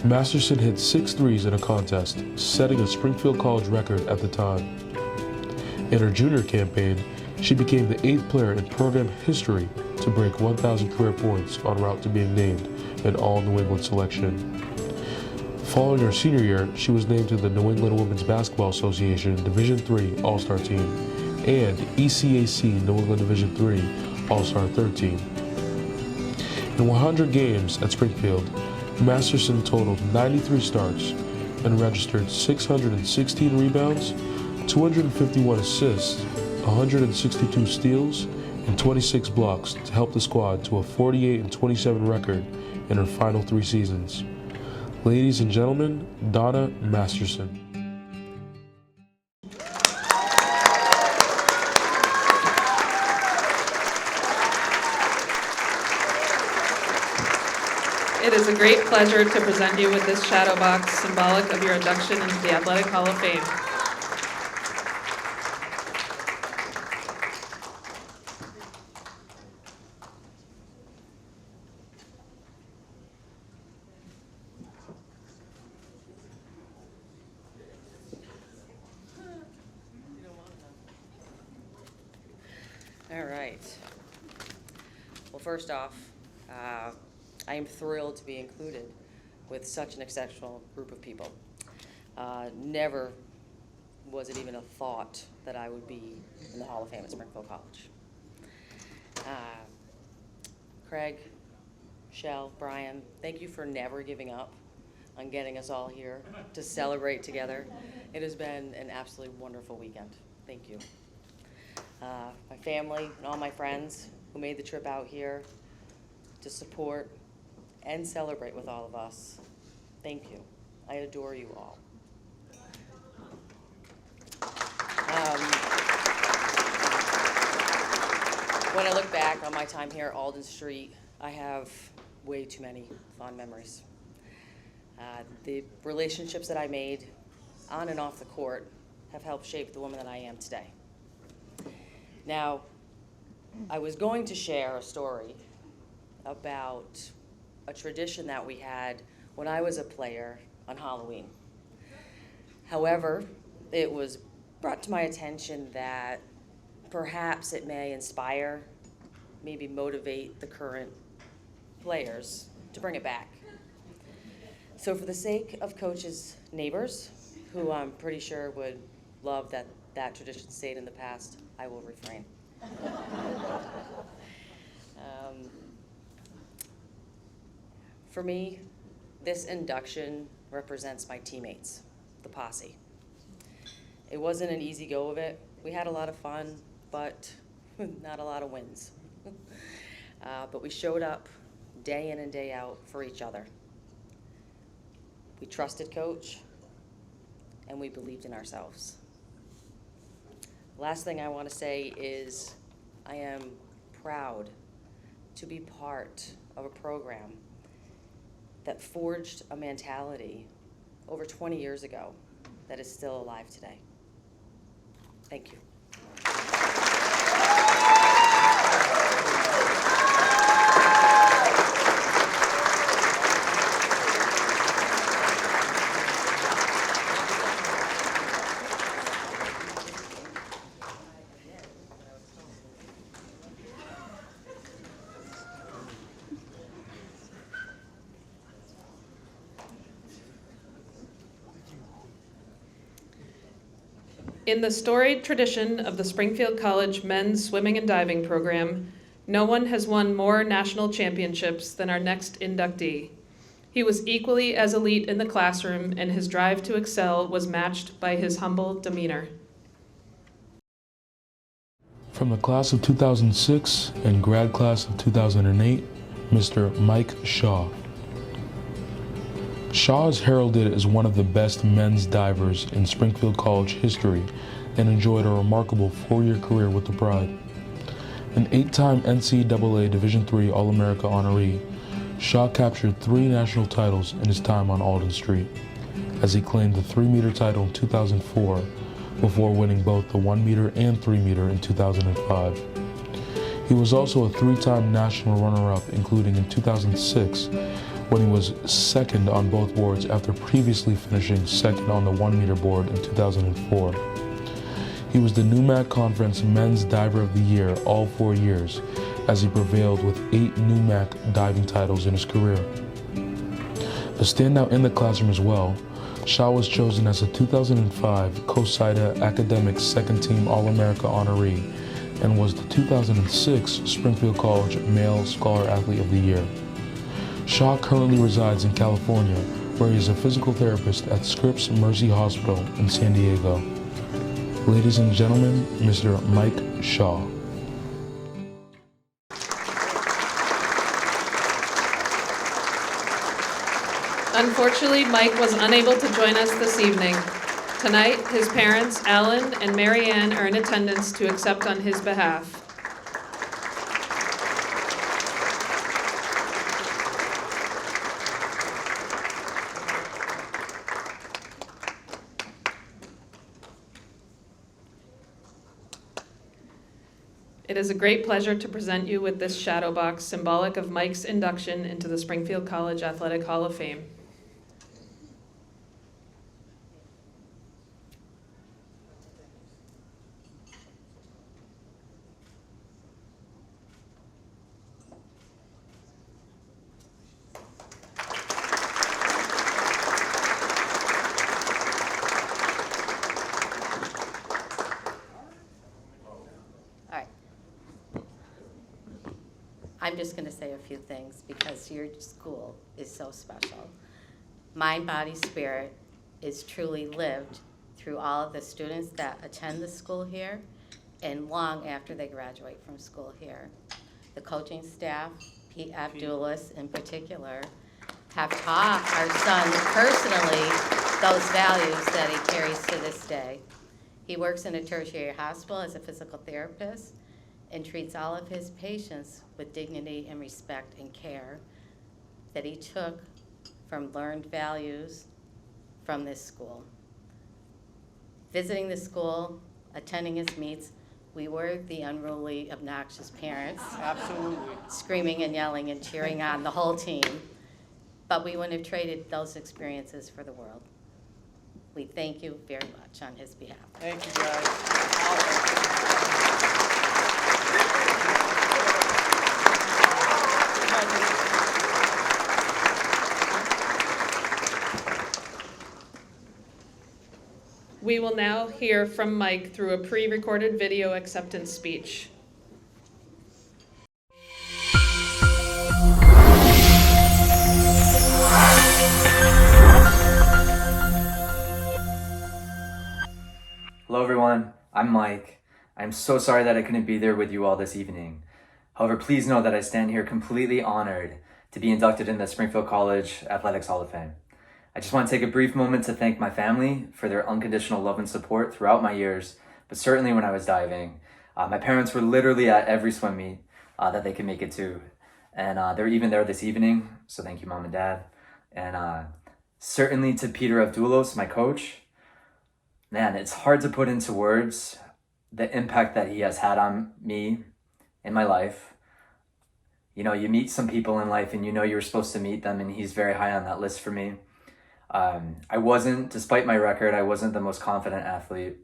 Masterson hit 6 threes in a contest, setting a Springfield College record at the time. In her junior campaign, she became the 8th player in program history to break 1,000 career points en route to being named an All-New England selection. Following her senior year, she was named to the New England Women's Basketball Association Division III All-Star Team and ECAC New England Division III All-Star Third Team. In 100 games at Springfield, Masterson totaled 93 starts and registered 616 rebounds, 251 assists, 162 steals, and 26 blocks to help the squad to a 48-27 record in her final 3 seasons. Ladies and gentlemen, Donna Masterson. It is a great pleasure to present you with this shadow box symbolic of your induction into the Athletic Hall of Fame. All right. Well, first off, I am thrilled to be included with such an exceptional group of people. Never was it even a thought that I would be in the Hall of Fame at Springfield College. Craig, Shell, Brian, thank you for never giving up on getting us all here to celebrate together. It has been an absolutely wonderful weekend. Thank you. My family and all my friends who made the trip out here to support and celebrate with all of us. Thank you. I adore you all. When I look back on my time here at Alden Street, I have way too many fond memories. The relationships that I made on and off the court have helped shape the woman that I am today. Now, I was going to share a story about a tradition that we had when I was a player on Halloween. However, it was brought to my attention that perhaps it may inspire, maybe motivate the current players to bring it back. So for the sake of Coach's neighbors, who I'm pretty sure would love that that tradition stayed in the past, I will refrain. For me, this induction represents my teammates, the posse. It wasn't an easy go of it. We had a lot of fun, but not a lot of wins. But we showed up day in and day out for each other. We trusted Coach, and we believed in ourselves. Last thing I want to say is I am proud to be part of a program that forged a mentality over 20 years ago that is still alive today. Thank you. In the storied tradition of the Springfield College men's swimming and diving program, No one has won more national championships than our next inductee. He was equally as elite in the classroom, and his drive to excel was matched by his humble demeanor. From the class of 2006 and grad class of 2008, Mr. Mike Shaw. Shaw is heralded as one of the best men's divers in Springfield College history and enjoyed a remarkable 4-year career with the Pride. An 8-time NCAA Division III All-America honoree, Shaw captured 3 national titles in his time on Alden Street, as he claimed the 3-meter title in 2004 before winning both the 1-meter and 3-meter in 2005. He was also a 3-time national runner-up, including in 2006, when he was second on both boards after previously finishing second on the 1-meter board in 2004. He was the NUMAC Conference Men's Diver of the Year all 4 years, as he prevailed with 8 NUMAC diving titles in his career. A standout in the classroom as well, Shaw was chosen as a 2005 COSIDA Academic Second Team All-America honoree and was the 2006 Springfield College Male Scholar Athlete of the Year. Shaw currently resides in California, where he is a physical therapist at Scripps Mercy Hospital in San Diego. Ladies and gentlemen, Mr. Mike Shaw. Unfortunately, Mike was unable to join us this evening. Tonight, his parents, Alan and Mary Ann, are in attendance to accept on his behalf. It is a great pleasure to present you with this shadow box symbolic of Mike's induction into the Springfield College Athletic Hall of Fame. I'm just going to say a few things because your school is so special. Mind, body, spirit is truly lived through all of the students that attend the school here and long after they graduate from school here. The coaching staff, Pete Abdulis in particular, have taught our son personally those values that he carries to this day. He works in a tertiary hospital as a physical therapist and treats all of his patients with dignity and respect and care that he took from learned values from this school. Visiting the school, attending his meets, we were the unruly, obnoxious parents. Absolutely. Screaming and yelling and cheering on the whole team. But we wouldn't have traded those experiences for the world. We thank you very much on his behalf. Thank you, guys. We will now hear from Mike through a pre-recorded video acceptance speech. Hello everyone, I'm Mike. I'm so sorry that I couldn't be there with you all this evening. However, please know that I stand here completely honored to be inducted in the Springfield College Athletics Hall of Fame. I just want to take a brief moment to thank my family for their unconditional love and support throughout my years, but certainly when I was diving. My parents were literally at every swim meet that they could make it to, and they're even there this evening, so thank you, Mom and Dad. And certainly to Peter Avdulos, my coach. Man, it's hard to put into words the impact that he has had on me in my life. You know, you meet some people in life and you know you're supposed to meet them, and he's very high on that list for me. I wasn't, despite my record, I wasn't the most confident athlete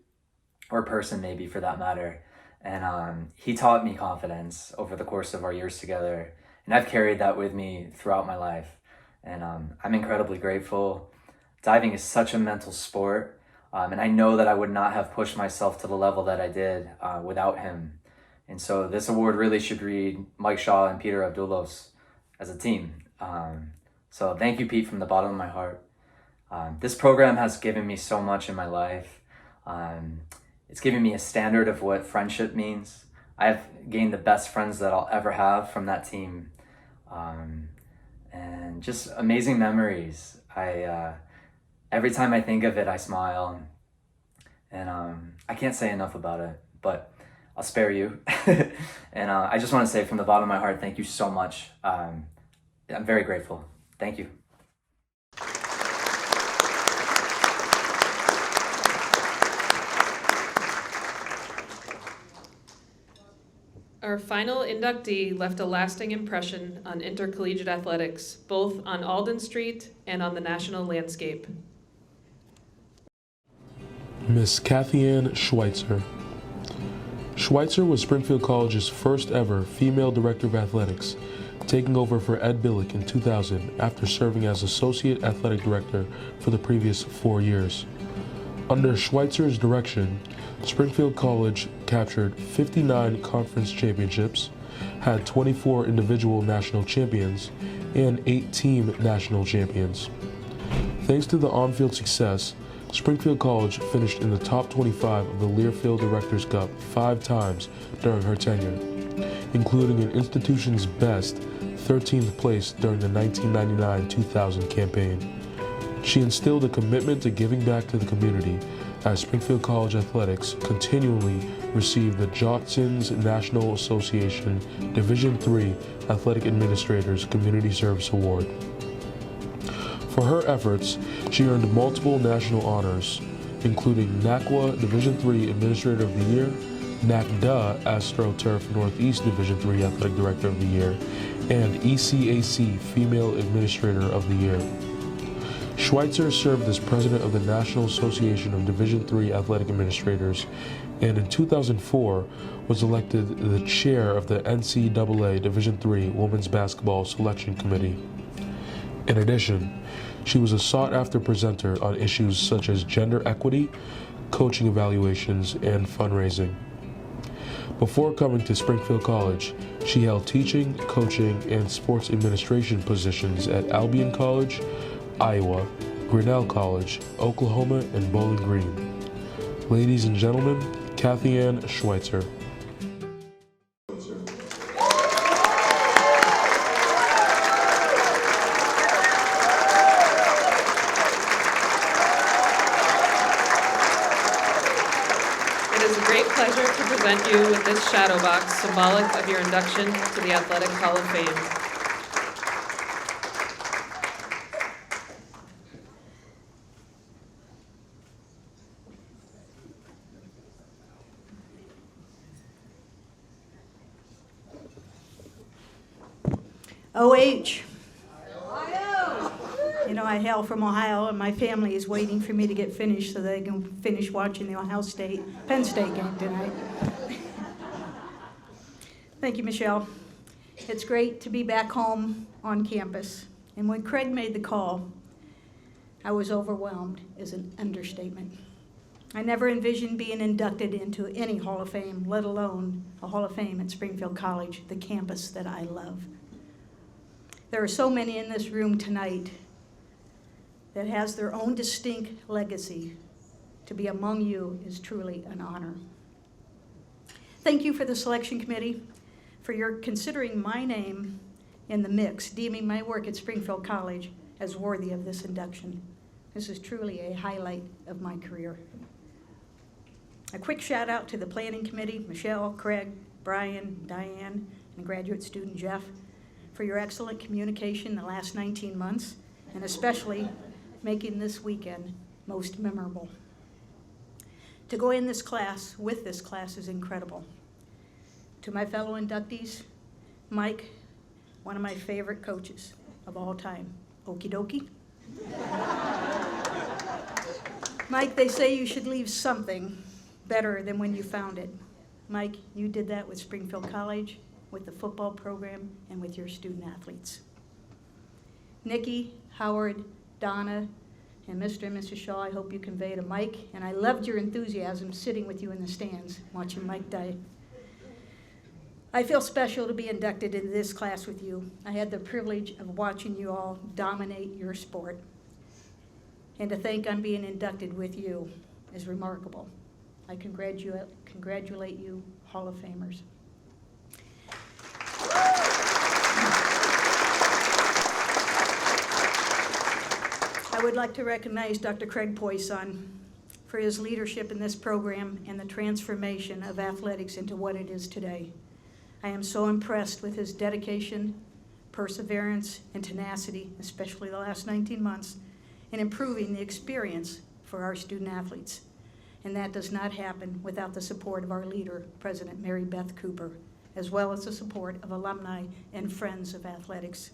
or person maybe for that matter. And he taught me confidence over the course of our years together. And I've carried that with me throughout my life. And I'm incredibly grateful. Diving is such a mental sport. And I know that I would not have pushed myself to the level that I did without him And so this award really should read Mike Shaw and Peter Abdulos as a team. So thank you, Pete, from the bottom of my heart. This program has given me so much in my life. It's given me a standard of what friendship means. I've gained the best friends that I'll ever have from that team. And just amazing memories. Every time I think of it, I smile. And I can't say enough about it, but I'll spare you. And I just want to say from the bottom of my heart, thank you so much. I'm very grateful. Thank you. Our final inductee left a lasting impression on intercollegiate athletics, both on Alden Street and on the national landscape. Miss Cathy Schweitzer. Schweitzer was Springfield College's first ever female director of athletics, taking over for Ed Billick in 2000 after serving as associate athletic director for the previous 4 years. Under Schweitzer's direction, Springfield College captured 59 conference championships, had 24 individual national champions, and 8 team national champions. Thanks to the on-field success, Springfield College finished in the top 25 of the Learfield Directors' Cup 5 times during her tenure, including an institution's best 13th place during the 1999-2000 campaign. She instilled a commitment to giving back to the community as Springfield College athletics continually received the Johnson's National Association Division III Athletic Administrators Community Service Award. For her efforts, she earned multiple national honors, including NACWA Division III Administrator of the Year, NACDA AstroTurf Northeast Division III Athletic Director of the Year, and ECAC Female Administrator of the Year. Schweitzer served as president of the National Association of Division III Athletic Administrators, and in 2004 was elected the chair of the NCAA Division III Women's Basketball Selection Committee. In addition, she was a sought-after presenter on issues such as gender equity, coaching evaluations, and fundraising. Before coming to Springfield College, she held teaching, coaching, and sports administration positions at Albion College, Iowa, Grinnell College, Oklahoma, and Bowling Green. Ladies and gentlemen, Cathy Schweitzer. It is a great pleasure to present you with this shadow box, symbolic of your induction to the Athletic Hall of Fame. OH. You know, I hail from Ohio, and my family is waiting for me to get finished so they can finish watching the Penn State game tonight. Thank you, Michelle. It's great to be back home on campus. And when Craig made the call, I was overwhelmed is an understatement. I never envisioned being inducted into any Hall of Fame, let alone a Hall of Fame at Springfield College, the campus that I love. There are so many in this room tonight that has their own distinct legacy. To be among you is truly an honor. Thank you for the selection committee for your considering my name in the mix, deeming my work at Springfield College as worthy of this induction. This is truly a highlight of my career. A quick shout out to the planning committee, Michelle, Craig, Brian, Diane, and graduate student Jeff, for your excellent communication the last 19 months, and especially making this weekend most memorable. To go in this class, with this class, is incredible. To my fellow inductees, Mike, one of my favorite coaches of all time. Okie dokie. Mike, they say you should leave something better than when you found it. Mike, you did that with Springfield College, with the football program, and with your student athletes. Nikki, Howard, Donna, and Mr. and Mrs. Shaw, I hope you convey to Mike, and I loved your enthusiasm sitting with you in the stands, watching Mike die. I feel special to be inducted into this class with you. I had the privilege of watching you all dominate your sport. And to think I'm being inducted with you is remarkable. I congratulate you, Hall of Famers. I would like to recognize Dr. Craig Poisson for his leadership in this program and the transformation of athletics into what it is today. I am so impressed with his dedication, perseverance, and tenacity, especially the last 19 months, in improving the experience for our student athletes. And that does not happen without the support of our leader, President Mary Beth Cooper, as well as the support of alumni and friends of athletics.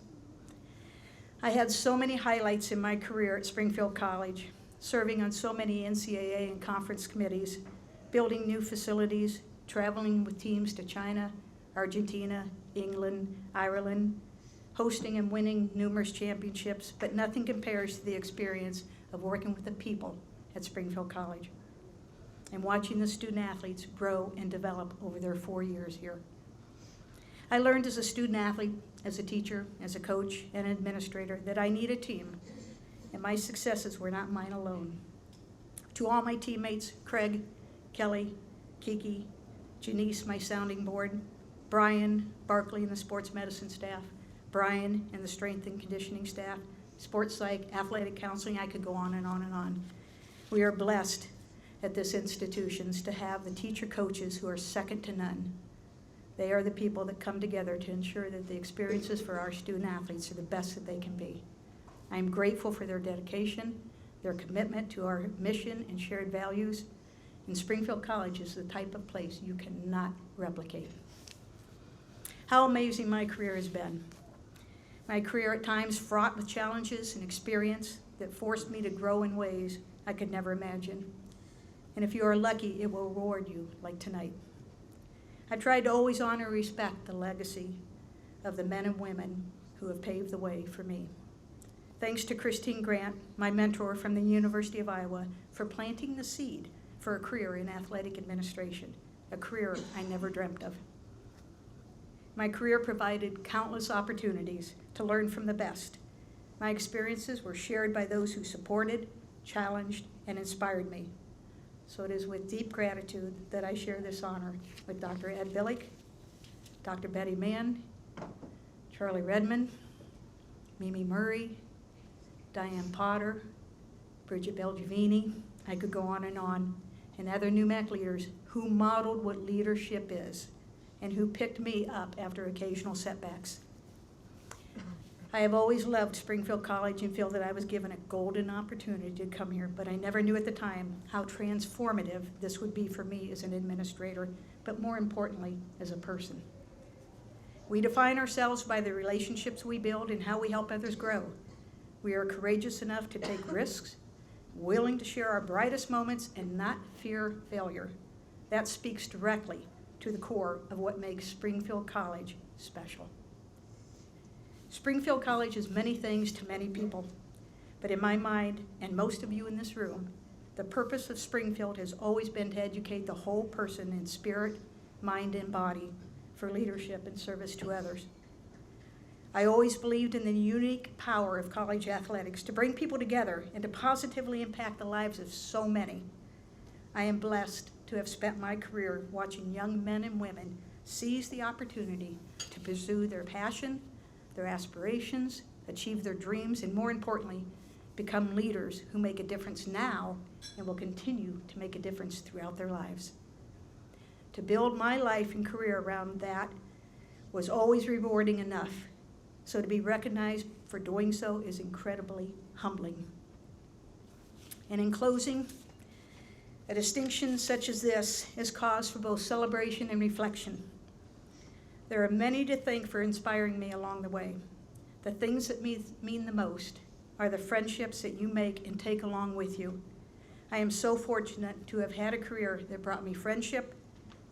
I had so many highlights in my career at Springfield College, serving on so many NCAA and conference committees, building new facilities, traveling with teams to China, Argentina, England, Ireland, hosting and winning numerous championships, but nothing compares to the experience of working with the people at Springfield College and watching the student athletes grow and develop over their 4 years here. I learned as a student athlete, as a teacher, as a coach, and administrator that I need a team, and my successes were not mine alone. To all my teammates, Craig, Kelly, Kiki, Janice, my sounding board, Brian, Barkley, and the sports medicine staff, Brian and the strength and conditioning staff, sports psych, athletic counseling, I could go on and on and on. We are blessed at this institution to have the teacher coaches who are second to none. They are the people that come together to ensure that the experiences for our student athletes are the best that they can be. I am grateful for their dedication, their commitment to our mission and shared values, and Springfield College is the type of place you cannot replicate. How amazing my career has been. My career at times fraught with challenges and experience that forced me to grow in ways I could never imagine. And if you are lucky, it will reward you like tonight. I tried to always honor and respect the legacy of the men and women who have paved the way for me. Thanks to Christine Grant, my mentor from the University of Iowa, for planting the seed for a career in athletic administration, a career I never dreamt of. My career provided countless opportunities to learn from the best. My experiences were shared by those who supported, challenged, and inspired me. So it is with deep gratitude that I share this honor with Dr. Ed Billick, Dr. Betty Mann, Charlie Redmond, Mimi Murray, Diane Potter, Bridget Belgivini, I could go on, and other NUMAC leaders who modeled what leadership is and who picked me up after occasional setbacks. I have always loved Springfield College and feel that I was given a golden opportunity to come here, but I never knew at the time how transformative this would be for me as an administrator, but more importantly, as a person. We define ourselves by the relationships we build and how we help others grow. We are courageous enough to take risks, willing to share our brightest moments and not fear failure. That speaks directly to the core of what makes Springfield College special. Springfield College is many things to many people, but in my mind, and most of you in this room, the purpose of Springfield has always been to educate the whole person in spirit, mind, and body for leadership and service to others. I always believed in the unique power of college athletics to bring people together and to positively impact the lives of so many. I am blessed to have spent my career watching young men and women seize the opportunity to pursue their passion, their aspirations, achieve their dreams, and more importantly, become leaders who make a difference now and will continue to make a difference throughout their lives. To build my life and career around that was always rewarding enough. So to be recognized for doing so is incredibly humbling. And in closing, a distinction such as this is cause for both celebration and reflection. There are many to thank for inspiring me along the way. The things that mean the most are the friendships that you make and take along with you. I am so fortunate to have had a career that brought me friendship,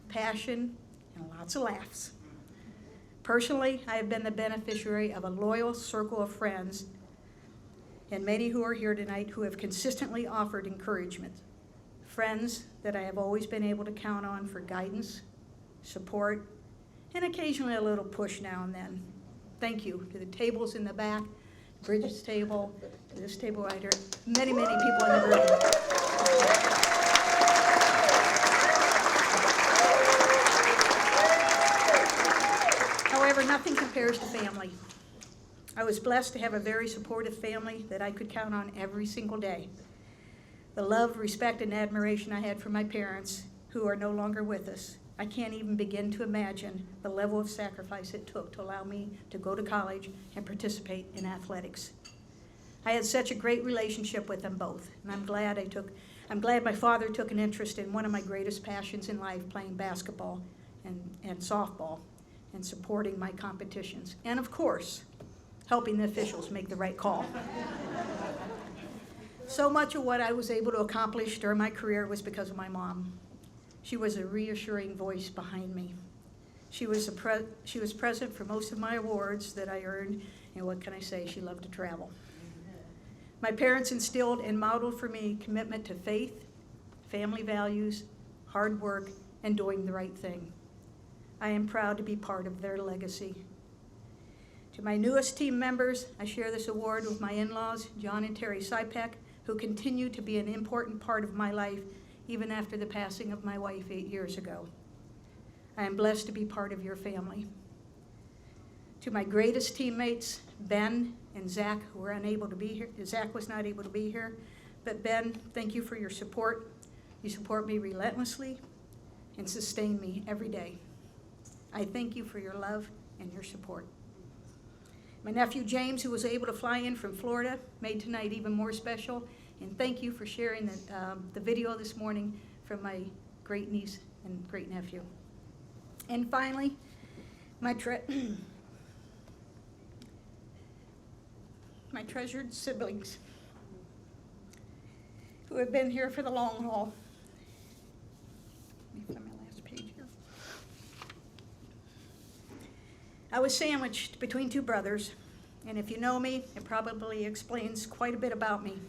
passion, and lots of laughs. Personally, I have been the beneficiary of a loyal circle of friends, and many who are here tonight who have consistently offered encouragement. Friends that I have always been able to count on for guidance, support, and occasionally a little push now and then. Thank you to the tables in the back, Bridget's table, to this table right here, many, many people in the room. However, nothing compares to family. I was blessed to have a very supportive family that I could count on every single day. The love, respect, and admiration I had for my parents, who are no longer with us, I can't even begin to imagine the level of sacrifice it took to allow me to go to college and participate in athletics. I had such a great relationship with them both, and I'm glad my father took an interest in one of my greatest passions in life, playing basketball and softball, and supporting my competitions. And of course, helping the officials make the right call. So much of what I was able to accomplish during my career was because of my mom. She was a reassuring voice behind me. She was present for most of my awards that I earned, and what can I say, she loved to travel. My parents instilled and modeled for me commitment to faith, family values, hard work, and doing the right thing. I am proud to be part of their legacy. To my newest team members, I share this award with my in-laws, John and Terry Sipek, who continue to be an important part of my life even after the passing of my wife 8 years ago. I am blessed to be part of your family. To my greatest teammates, Ben and Zach, who were unable to be here. Zach was not able to be here, but Ben, thank you for your support. You support me relentlessly and sustain me every day. I thank you for your love and your support. My nephew James, who was able to fly in from Florida, made tonight even more special. And thank you for sharing the video this morning from my great niece and great nephew. And finally, my treasured siblings who have been here for the long haul. Let me find my last page here. I was sandwiched between two brothers, and if you know me, it probably explains quite a bit about me.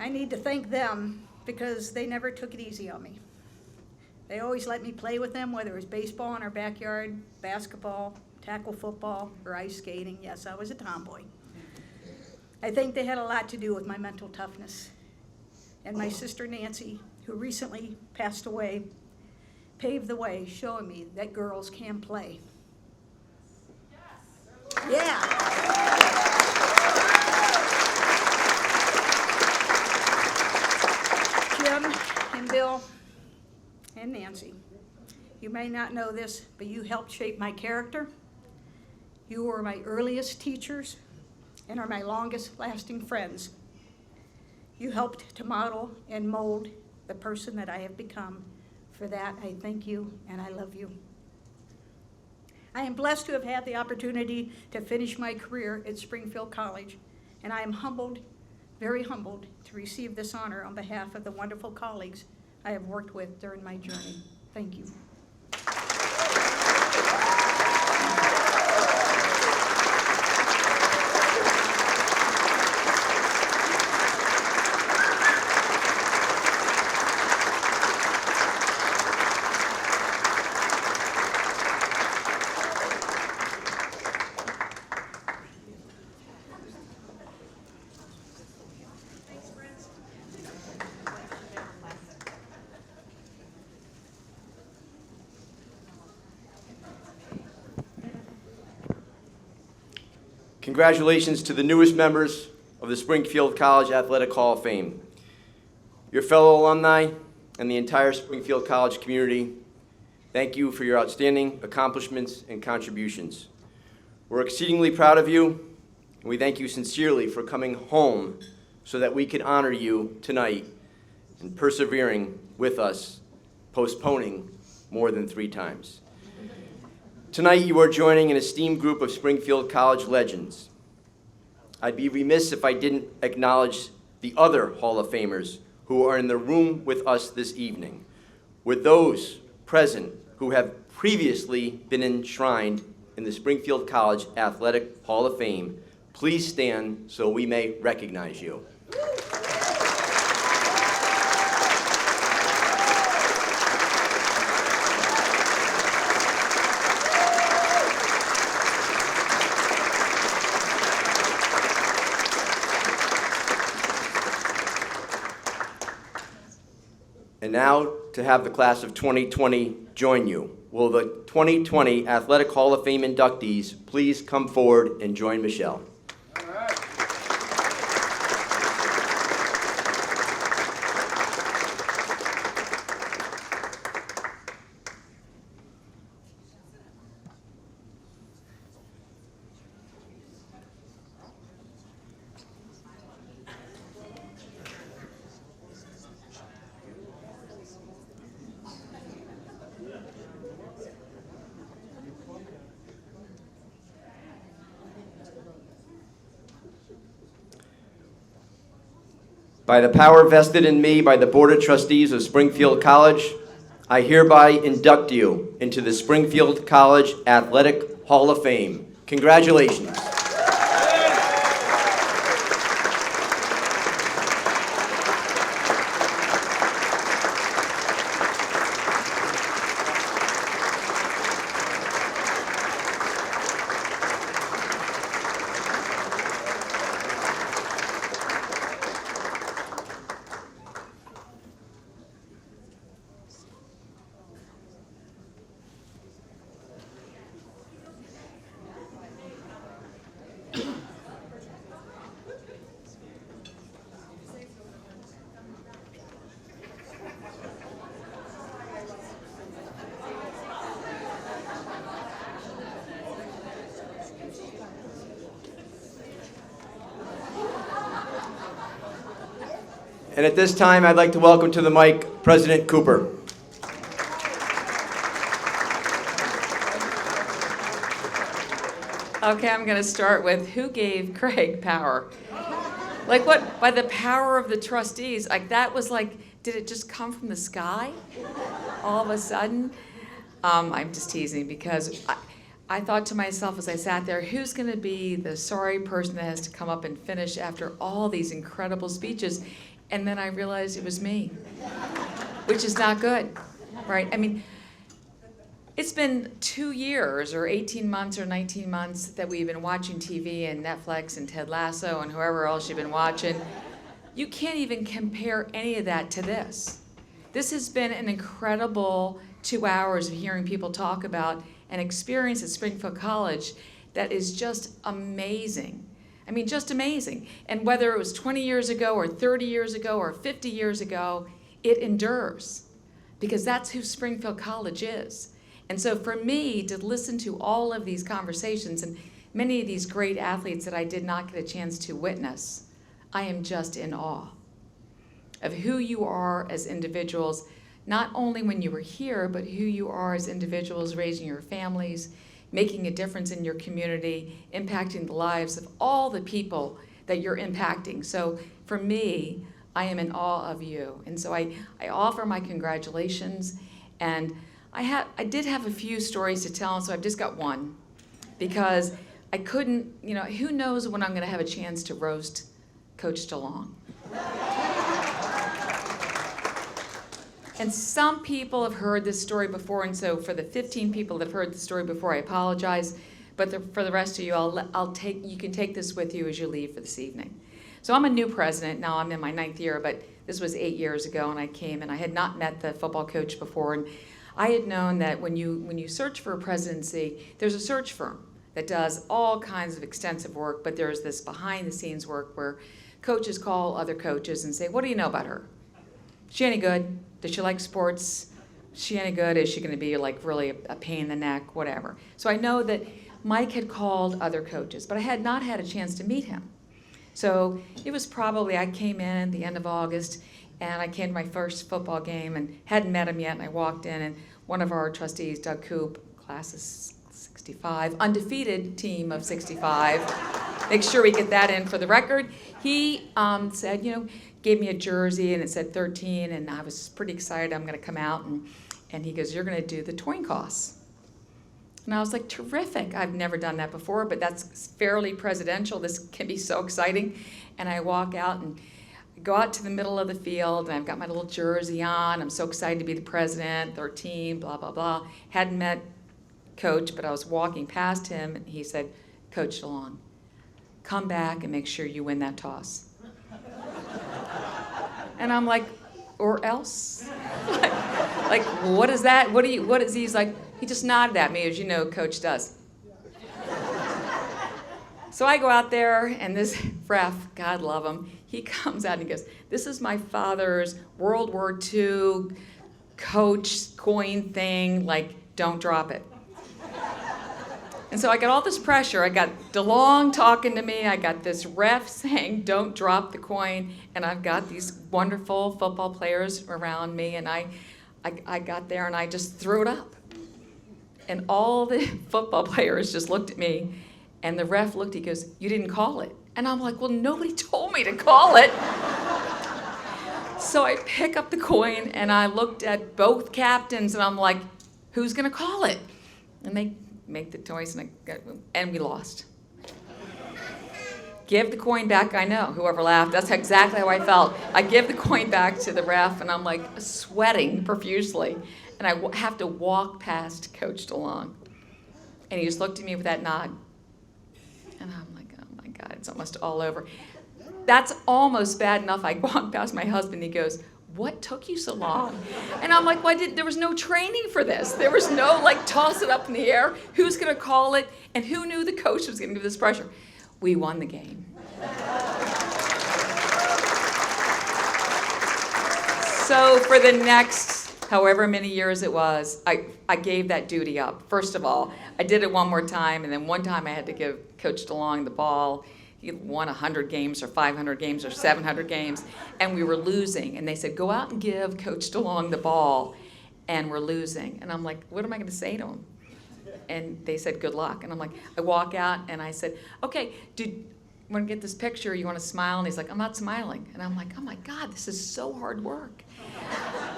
I need to thank them because they never took it easy on me. They always let me play with them, whether it was baseball in our backyard, basketball, tackle football, or ice skating. Yes, I was a tomboy. I think they had a lot to do with my mental toughness. And my sister Nancy, who recently passed away, paved the way, showing me that girls can play. Yeah. Jim and Bill and Nancy, you may not know this, but you helped shape my character. You were my earliest teachers and are my longest lasting friends. You helped to model and mold the person that I have become. For that, I thank you and I love you. I am blessed to have had the opportunity to finish my career at Springfield College, and I am humbled, very humbled, to receive this honor on behalf of the wonderful colleagues I have worked with during my journey. Thank you. Congratulations to the newest members of the Springfield College Athletic Hall of Fame. Your fellow alumni and the entire Springfield College community, thank you for your outstanding accomplishments and contributions. We're exceedingly proud of you, and we thank you sincerely for coming home so that we can honor you tonight and persevering with us, postponing more than 3 times. Tonight you are joining an esteemed group of Springfield College legends. I'd be remiss if I didn't acknowledge the other Hall of Famers who are in the room with us this evening. With those present who have previously been enshrined in the Springfield College Athletic Hall of Fame, please stand so we may recognize you. And now to have the class of 2020 join you. Will the 2020 Athletic Hall of Fame inductees please come forward and join Michelle? By the power vested in me by the Board of Trustees of Springfield College, I hereby induct you into the Springfield College Athletic Hall of Fame. Congratulations. And at this time, I'd like to welcome to the mic President Cooper. Okay, I'm going to start with who gave Craig power? Like what? By the power of the trustees. Like that was like, did it just come from the sky? All of a sudden? I'm just teasing because I thought to myself as I sat there, who's going to be the sorry person that has to come up and finish after all these incredible speeches? And then I realized it was me, which is not good, right? I mean, it's been 2 years or 18 months or 19 months that we've been watching TV and Netflix and Ted Lasso and whoever else you've been watching. You can't even compare any of that to this. This has been an incredible 2 hours of hearing people talk about an experience at Springfield College that is just amazing. I mean, just amazing. And whether it was 20 years ago or 30 years ago or 50 years ago, it endures because that's who Springfield College is. And so for me to listen to all of these conversations and many of these great athletes that I did not get a chance to witness, I am just in awe of who you are as individuals, not only when you were here, but who you are as individuals raising your families, making a difference in your community, impacting the lives of all the people that you're impacting. So for me, I am in awe of you. And so I offer my congratulations. And I did have a few stories to tell, so I've just got one. Because I couldn't, who knows when I'm gonna have a chance to roast Coach DeLong. And some people have heard this story before, and so for the 15 people that have heard the story before, I apologize. But for the rest of you, you can take this with you as you leave for this evening. So I'm a new president now. I'm in my 9th year, but this was 8 years ago, and I came, and I had not met the football coach before, and I had known that when you search for a presidency, there's a search firm that does all kinds of extensive work, but there's this behind-the-scenes work where coaches call other coaches and say, "What do you know about her? Is she any good? Does she like sports? Is she any good? Is she going to be like really a pain in the neck? Whatever." So I know that Mike had called other coaches, but I had not had a chance to meet him. So it was probably, I came in at the end of August, and I came to my first football game and hadn't met him yet, and I walked in, and one of our trustees, Doug Coop, class is 65, undefeated team of 65, make sure we get that in for the record. He said, gave me a jersey, and it said 13, and I was pretty excited I'm gonna come out, and he goes, "You're gonna do the towing costs." And I was like, terrific, I've never done that before, but that's fairly presidential, this can be so exciting. And I walk out and go out to the middle of the field, and I've got my little jersey on, I'm so excited to be the president, 13, blah, blah, blah. Hadn't met Coach, but I was walking past him, and he said, "Coach DeLong, come back and make sure you win that toss." And I'm like, "Or else?" Like, what is that? What is he? He's like, he just nodded at me, as you know, Coach does. So I go out there, and this ref, God love him, he comes out and he goes, this is my father's World War II coach coin thing, like, don't drop it. And so I got all this pressure. I got DeLong talking to me. I got this ref saying, don't drop the coin. And I've got these wonderful football players around me. And I got there and I just threw it up. And all the football players just looked at me. And the ref looked, he goes, you didn't call it. And I'm like, well, nobody told me to call it. So I pick up the coin and I looked at both captains and I'm like, who's gonna call it? And they make the choice and we lost. Give the coin back, I know, whoever laughed, that's exactly how I felt. I give the coin back to the ref and I'm like sweating profusely. And I have to walk past Coach DeLong. And he just looked at me with that nod. And I'm like, oh my God, it's almost all over. That's almost bad enough. I walk past my husband, he goes, what took you so long? And I'm like, there was no training for this. There was no, like, toss it up in the air. Who's going to call it? And who knew the coach was going to give this pressure? We won the game. So for the next however many years it was, I gave that duty up. First of all, I did it one more time, and then one time I had to give Coach DeLong the ball. He won 100 games or 500 games or 700 games, and we were losing. And they said, go out and give Coach DeLong the ball, and we're losing. And I'm like, what am I going to say to him? And they said, good luck. And I'm like, I walk out, and I said, okay, you want to get this picture? You want to smile? And he's like, I'm not smiling. And I'm like, oh my God, this is so hard work.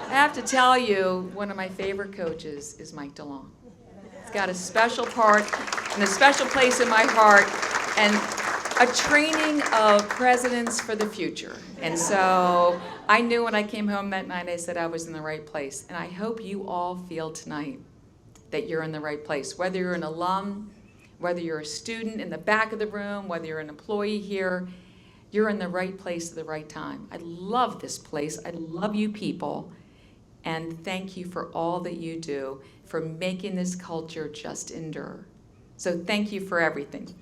I have to tell you, one of my favorite coaches is Mike DeLong. He's got a special part and a special place in my heart, and a training of presidents for the future. And so I knew when I came home that night, I said I was in the right place. And I hope you all feel tonight that you're in the right place. Whether you're an alum, whether you're a student in the back of the room, whether you're an employee here, you're in the right place at the right time. I love this place. I love you people. And thank you for all that you do, for making this culture just endure. So thank you for everything.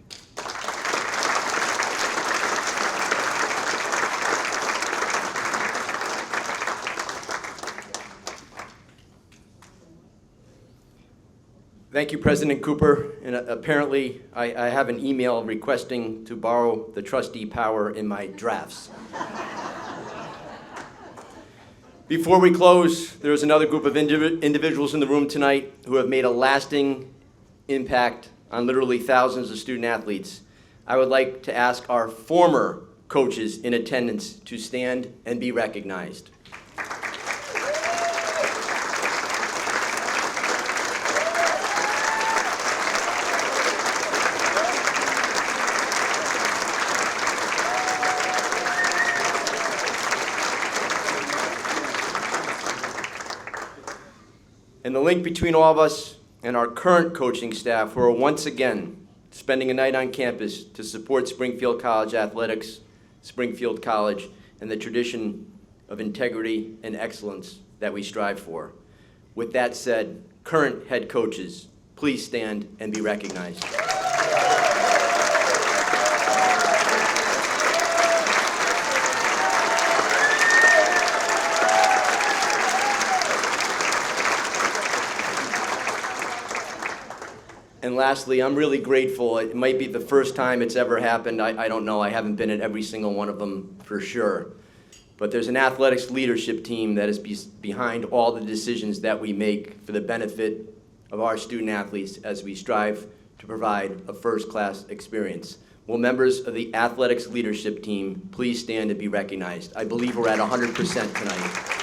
Thank you, President Cooper. And apparently, I have an email requesting to borrow the trustee power in my drafts. Before we close, there is another group of individuals in the room tonight who have made a lasting impact on literally thousands of student athletes. I would like to ask our former coaches in attendance to stand and be recognized. And the link between all of us and our current coaching staff, who are once again spending a night on campus to support Springfield College athletics, Springfield College, and the tradition of integrity and excellence that we strive for. With that said, current head coaches, please stand and be recognized. And lastly, I'm really grateful. It might be the first time it's ever happened. I don't know. I haven't been at every single one of them for sure. But there's an athletics leadership team that is behind all the decisions that we make for the benefit of our student athletes as we strive to provide a first-class experience. Will members of the athletics leadership team please stand and be recognized? I believe we're at 100% tonight.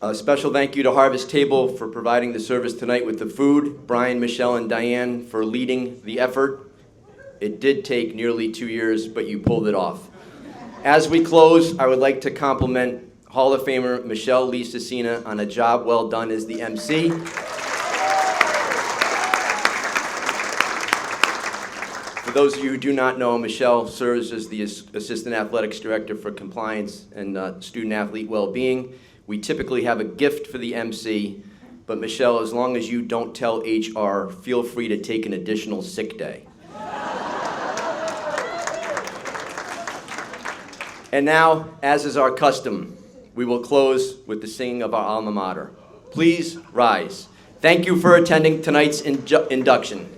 A special thank you to Harvest Table for providing the service tonight with the food, Brian, Michelle, and Diane for leading the effort. It did take nearly 2 years, but you pulled it off. As we close, I would like to compliment Hall of Famer Michelle Lee Cecina on a job well done as the MC. For those of you who do not know, Michelle serves as the Assistant Athletics Director for Compliance and Student-Athlete Well-Being. We typically have a gift for the MC, but Michelle, as long as you don't tell HR, feel free to take an additional sick day. And now, as is our custom, we will close with the singing of our alma mater. Please rise. Thank you for attending tonight's induction.